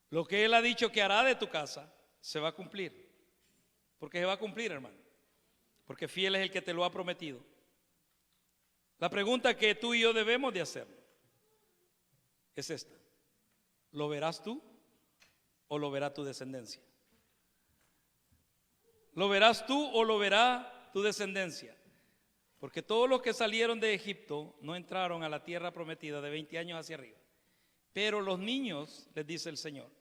Lo que Él ha dicho que hará de tu casa, se va a cumplir. Porque se va a cumplir, hermano. Porque fiel es el que te lo ha prometido. La pregunta que tú y yo debemos de hacer es esta: ¿lo verás tú o lo verá tu descendencia? ¿Lo verás tú o lo verá tu descendencia? Porque todos los que salieron de Egipto no entraron a la tierra prometida de 20 años hacia arriba. Pero los niños, les dice el Señor,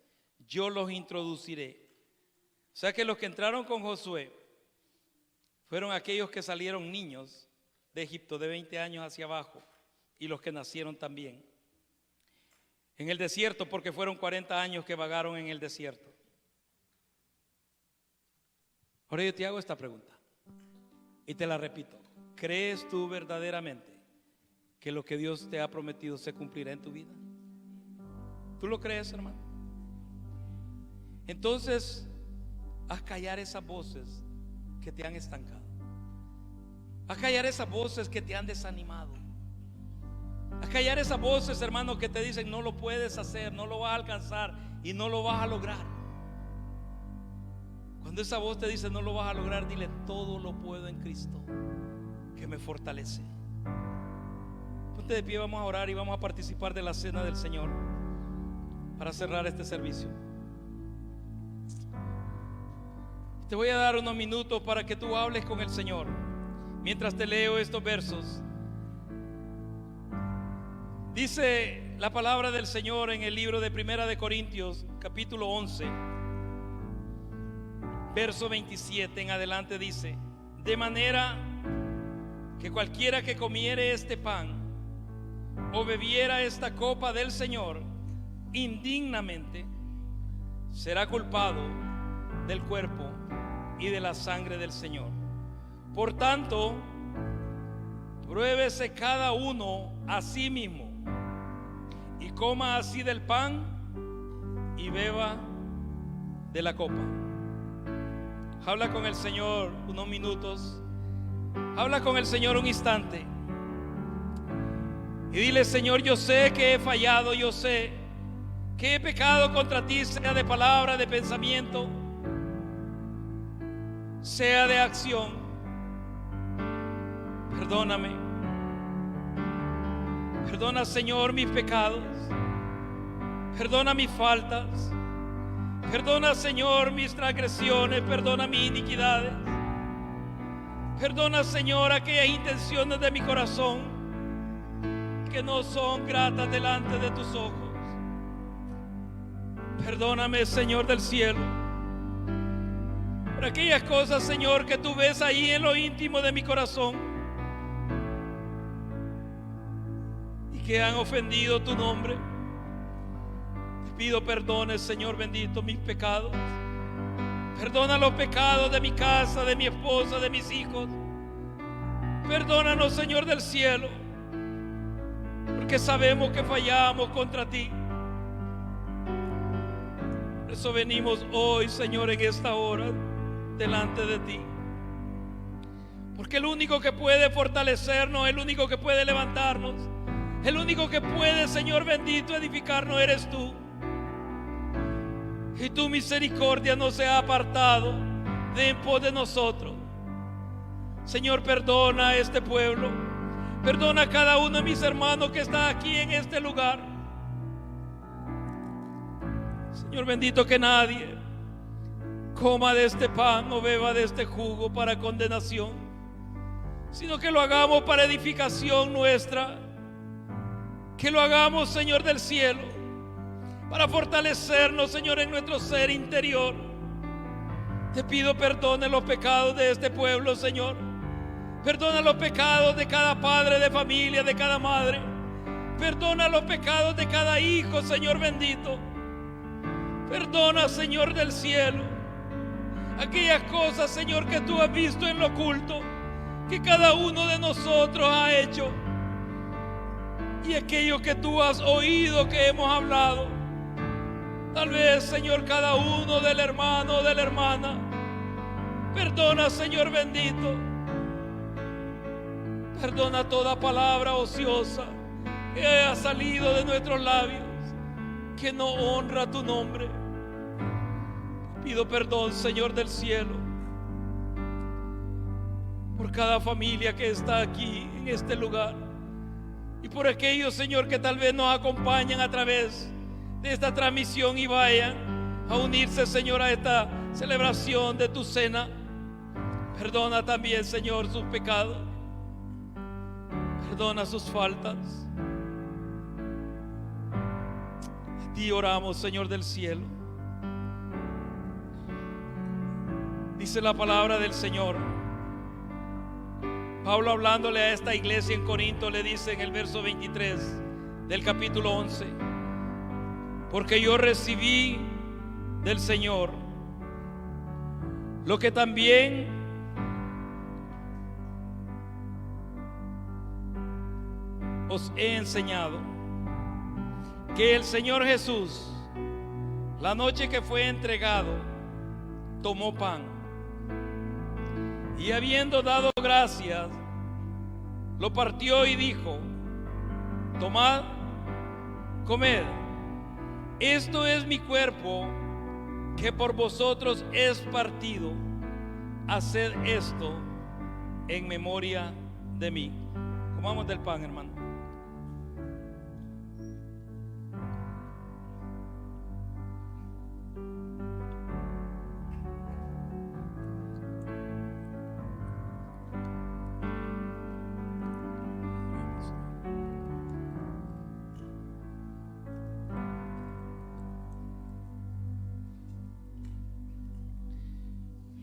yo los introduciré. O sea que los que entraron con Josué fueron aquellos que salieron niños de Egipto de 20 años hacia abajo, y los que nacieron también en el desierto, porque fueron 40 años que vagaron en el desierto. Ahora yo te hago esta pregunta y te la repito: ¿crees tú verdaderamente que lo que Dios te ha prometido se cumplirá en tu vida? ¿Tú lo crees, hermano? Entonces, haz callar esas voces que te han estancado. Haz callar esas voces que te han desanimado. Haz callar esas voces, hermano, que te dicen no lo puedes hacer, no lo vas a alcanzar y no lo vas a lograr. Cuando esa voz te dice no lo vas a lograr, dile: todo lo puedo en Cristo que me fortalece. Ponte de pie, vamos a orar y vamos a participar de la cena del Señor para cerrar este servicio. Te voy a dar unos minutos para que tú hables con el Señor mientras te leo estos versos. Dice la palabra del Señor en el libro de Primera de Corintios, capítulo 11, verso 27 en adelante, dice: de manera que cualquiera que comiere este pan o bebiera esta copa del Señor indignamente, será culpado del cuerpo y de la sangre del Señor. Por tanto, pruébese cada uno a sí mismo y coma así del pan y beba de la copa. Habla con el Señor unos minutos. Habla con el Señor un instante y dile: Señor, yo sé que he fallado, yo sé que he pecado contra ti, sea de palabra, de pensamiento, sea de acción. Perdóname. Perdona, Señor, mis pecados. Perdona mis faltas. Perdona, Señor, mis transgresiones. Perdona mis iniquidades. Perdona, Señor, aquellas intenciones de mi corazón que no son gratas delante de tus ojos. Perdóname, Señor del cielo, por aquellas cosas, Señor, que tú ves ahí en lo íntimo de mi corazón y que han ofendido tu nombre. Te pido perdones, Señor bendito, mis pecados. Perdona los pecados de mi casa, de mi esposa, de mis hijos. Perdónanos, Señor del cielo, porque sabemos que fallamos contra ti. Por eso venimos hoy, Señor, en esta hora delante de ti, porque el único que puede fortalecernos, el único que puede levantarnos, el único que puede, Señor bendito, edificarnos eres tú. Y tu misericordia no se ha apartado de en pos de nosotros. Señor, perdona a este pueblo. Perdona a cada uno de mis hermanos que está aquí en este lugar. Señor bendito, que nadie coma de este pan o beba de este jugo para condenación, sino que lo hagamos para edificación nuestra. Que lo hagamos, Señor del cielo, para fortalecernos, Señor, en nuestro ser interior. Te pido perdone los pecados de este pueblo, Señor. Perdona los pecados de cada padre de familia, de cada madre. Perdona los pecados de cada hijo, Señor bendito. Perdona, Señor del cielo, aquellas cosas, Señor, que tú has visto en lo oculto, que cada uno de nosotros ha hecho y aquello que tú has oído que hemos hablado. Tal vez, Señor, cada uno del hermano o de la hermana, perdona, Señor bendito, perdona toda palabra ociosa que haya salido de nuestros labios, que no honra tu nombre. Pido perdón, Señor del cielo, por cada familia que está aquí en este lugar y por aquellos, Señor, que tal vez nos acompañan a través de esta transmisión y vayan a unirse, Señor, a esta celebración de tu cena. Perdona también, Señor, sus pecados, perdona sus faltas. A ti oramos, Señor del cielo. Dice la palabra del Señor, Pablo hablándole a esta iglesia en Corinto, le dice en el verso 23 del capítulo 11: porque yo recibí del Señor lo que también os he enseñado, que el Señor Jesús, la noche que fue entregado, tomó pan y habiendo dado gracias, lo partió y dijo: tomad, comed, esto es mi cuerpo que por vosotros es partido, haced esto en memoria de mí. Comamos del pan, hermano.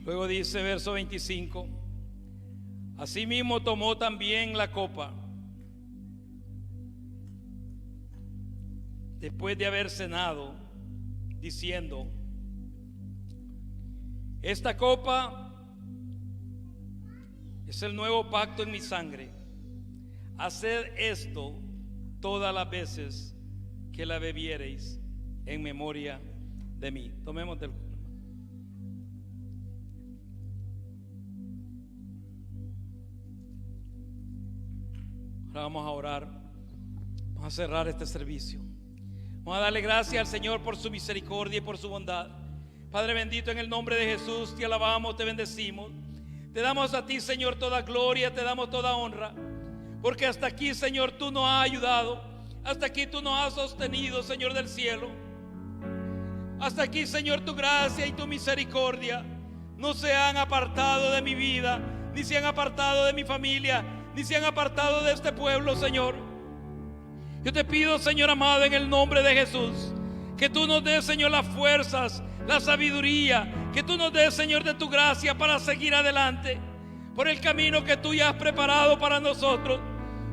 Luego dice verso 25: asimismo tomó también la copa después de haber cenado, diciendo: esta copa es el nuevo pacto en mi sangre, haced esto todas las veces que la bebiereis en memoria de mí. Tomemos del. Ahora vamos a orar, vamos a cerrar este servicio. Vamos a darle gracias al Señor por su misericordia y por su bondad. Padre bendito, en el nombre de Jesús te alabamos, te bendecimos. Te damos a ti, Señor, toda gloria, te damos toda honra, porque hasta aquí, Señor, tú nos has ayudado. Hasta aquí tú nos has sostenido, Señor del cielo. Hasta aquí, Señor, tu gracia y tu misericordia no se han apartado de mi vida, ni se han apartado de mi familia, ni se han apartado de este pueblo, Señor. Yo te pido, Señor amado, en el nombre de Jesús, que tú nos des, Señor, las fuerzas, la sabiduría, que tú nos des, Señor, de tu gracia para seguir adelante por el camino que tú ya has preparado para nosotros.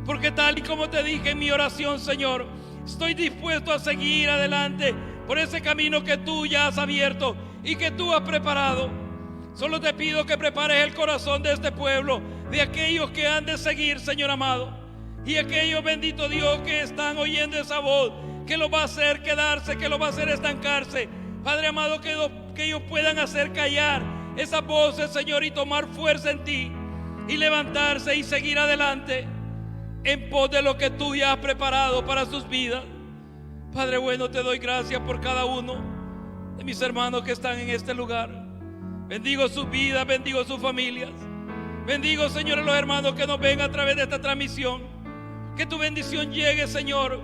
Porque tal y como te dije en mi oración, Señor, estoy dispuesto a seguir adelante por ese camino que tú ya has abierto y que tú has preparado. Solo te pido que prepares el corazón de este pueblo, de aquellos que han de seguir, Señor amado, y aquellos, bendito Dios, que están oyendo esa voz, que lo va a hacer quedarse, que lo va a hacer estancarse. Padre amado, que ellos puedan hacer callar esas voces, Señor, y tomar fuerza en ti y levantarse y seguir adelante en pos de lo que tú ya has preparado para sus vidas. Padre bueno, te doy gracias por cada uno de mis hermanos que están en este lugar. Bendigo sus vidas, bendigo sus familias. Bendigo, Señor, a los hermanos que nos ven a través de esta transmisión. Que tu bendición llegue, Señor,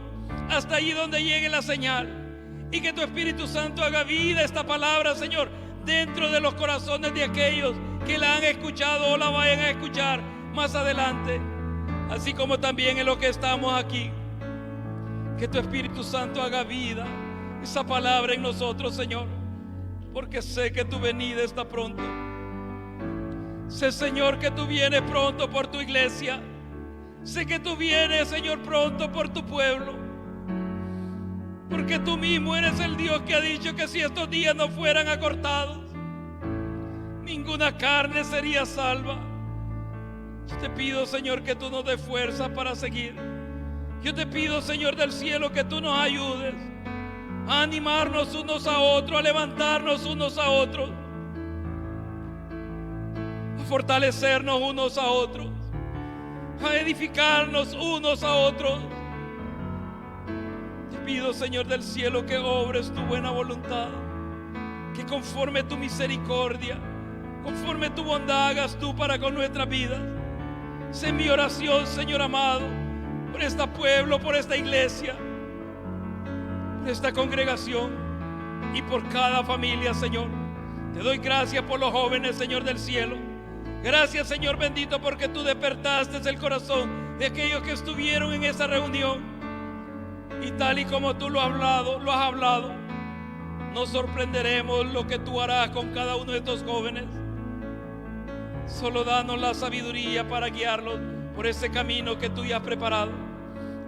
hasta allí donde llegue la señal. Y que tu Espíritu Santo haga vida esta palabra, Señor, dentro de los corazones de aquellos que la han escuchado o la vayan a escuchar más adelante. Así como también en lo que estamos aquí. Que tu Espíritu Santo haga vida esa palabra en nosotros, Señor, porque sé que tu venida está pronto. Sé, Señor, que tú vienes pronto por tu iglesia. Sé que tú vienes, Señor, pronto por tu pueblo, porque tú mismo eres el Dios que ha dicho que si estos días no fueran acortados, ninguna carne sería salva. Yo te pido, Señor, que tú nos des fuerza para seguir. Yo te pido, Señor del cielo, que tú nos ayudes a animarnos unos a otros, a levantarnos unos a otros, a fortalecernos unos a otros, a edificarnos unos a otros. Te pido, Señor del cielo, que obres tu buena voluntad, que conforme tu misericordia, conforme tu bondad hagas tú para con nuestras vidas. Sé mi oración, Señor amado, por este pueblo, por esta iglesia, por esta congregación y por cada familia, Señor. Te doy gracias por los jóvenes, Señor del cielo. Gracias, Señor bendito, porque tú despertaste el corazón de aquellos que estuvieron en esa reunión. Y tal y como tú lo has hablado, nos sorprenderemos lo que tú harás con cada uno de estos jóvenes. Solo danos la sabiduría para guiarlos por ese camino que tú ya has preparado.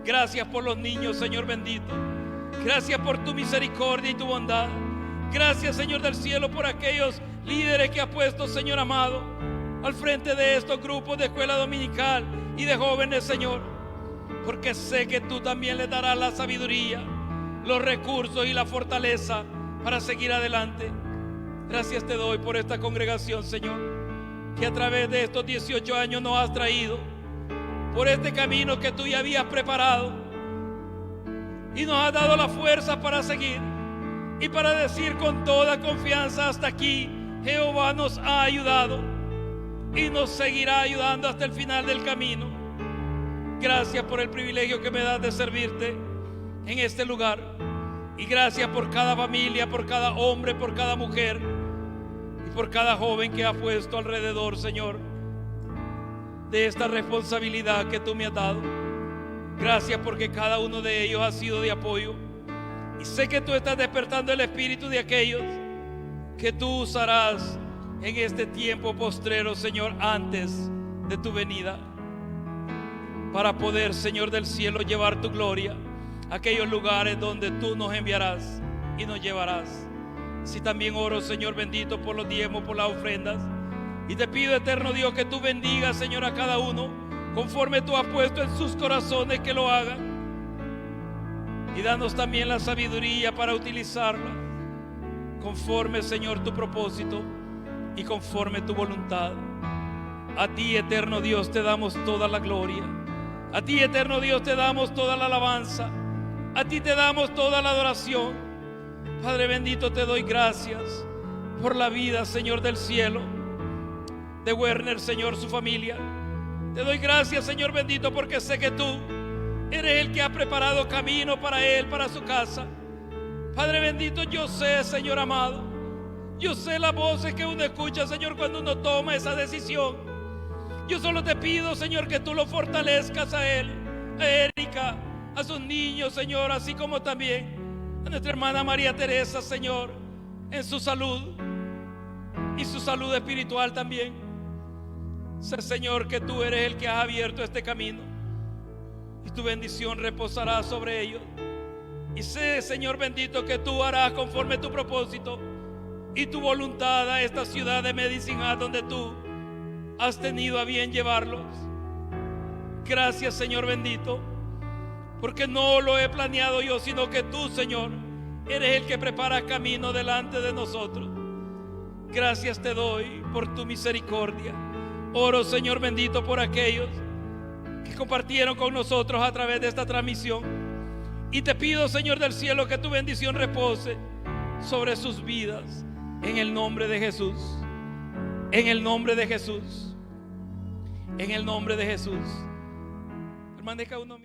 Gracias por los niños, Señor bendito. Gracias por tu misericordia y tu bondad. Gracias, Señor del cielo, por aquellos líderes que has puesto, Señor amado, al frente de estos grupos de escuela dominical y de jóvenes, Señor. Porque sé que tú también les darás la sabiduría, los recursos y la fortaleza para seguir adelante. Gracias te doy por esta congregación, Señor, que a través de estos 18 años nos has traído por este camino que tú ya habías preparado, y nos has dado la fuerza para seguir y para decir con toda confianza: hasta aquí Jehová nos ha ayudado y nos seguirá ayudando hasta el final del camino. Gracias por el privilegio que me das de servirte en este lugar, y gracias por cada familia, por cada hombre, por cada mujer y por cada joven que ha puesto alrededor, Señor, de esta responsabilidad que tú me has dado. Gracias porque cada uno de ellos ha sido de apoyo, y sé que tú estás despertando el espíritu de aquellos que tú usarás en este tiempo postrero, Señor, antes de tu venida, para poder, Señor del cielo, llevar tu gloria a aquellos lugares donde tú nos enviarás y nos llevarás. Así también oro, Señor bendito, por los diezmos, por las ofrendas, y te pido, eterno Dios, que tú bendigas, Señor, a cada uno conforme tú has puesto en sus corazones que lo hagan, y danos también la sabiduría para utilizarla conforme, Señor, tu propósito y conforme tu voluntad. A ti, eterno Dios, te damos toda la gloria. A ti, eterno Dios, te damos toda la alabanza. A ti te damos toda la adoración. Padre bendito, te doy gracias por la vida, Señor del cielo, de Werner, Señor, su familia. Te doy gracias, Señor bendito, porque sé que tú eres el que ha preparado camino para él, para su casa. Padre bendito, yo sé, Señor amado, yo sé las voces que uno escucha, Señor, cuando uno toma esa decisión. Yo solo te pido, Señor, que tú lo fortalezcas a él, a Erika, a sus niños, Señor, así como también a nuestra hermana María Teresa, Señor, en su salud y su salud espiritual también. Sé, Señor, que tú eres el que has abierto este camino, y tu bendición reposará sobre ellos. Y sé, Señor bendito, que tú harás conforme tu propósito y tu voluntad a esta ciudad de Medicine Hat, donde tú has tenido a bien llevarlos. Gracias, Señor bendito, porque no lo he planeado yo, sino que tú, Señor, eres el que prepara camino delante de nosotros. Gracias te doy por tu misericordia. Oro, Señor bendito, por aquellos que compartieron con nosotros a través de esta transmisión, y te pido, Señor del cielo, que tu bendición repose sobre sus vidas, en el nombre de Jesús. En el nombre de Jesús. En el nombre de Jesús. Permanezca uno.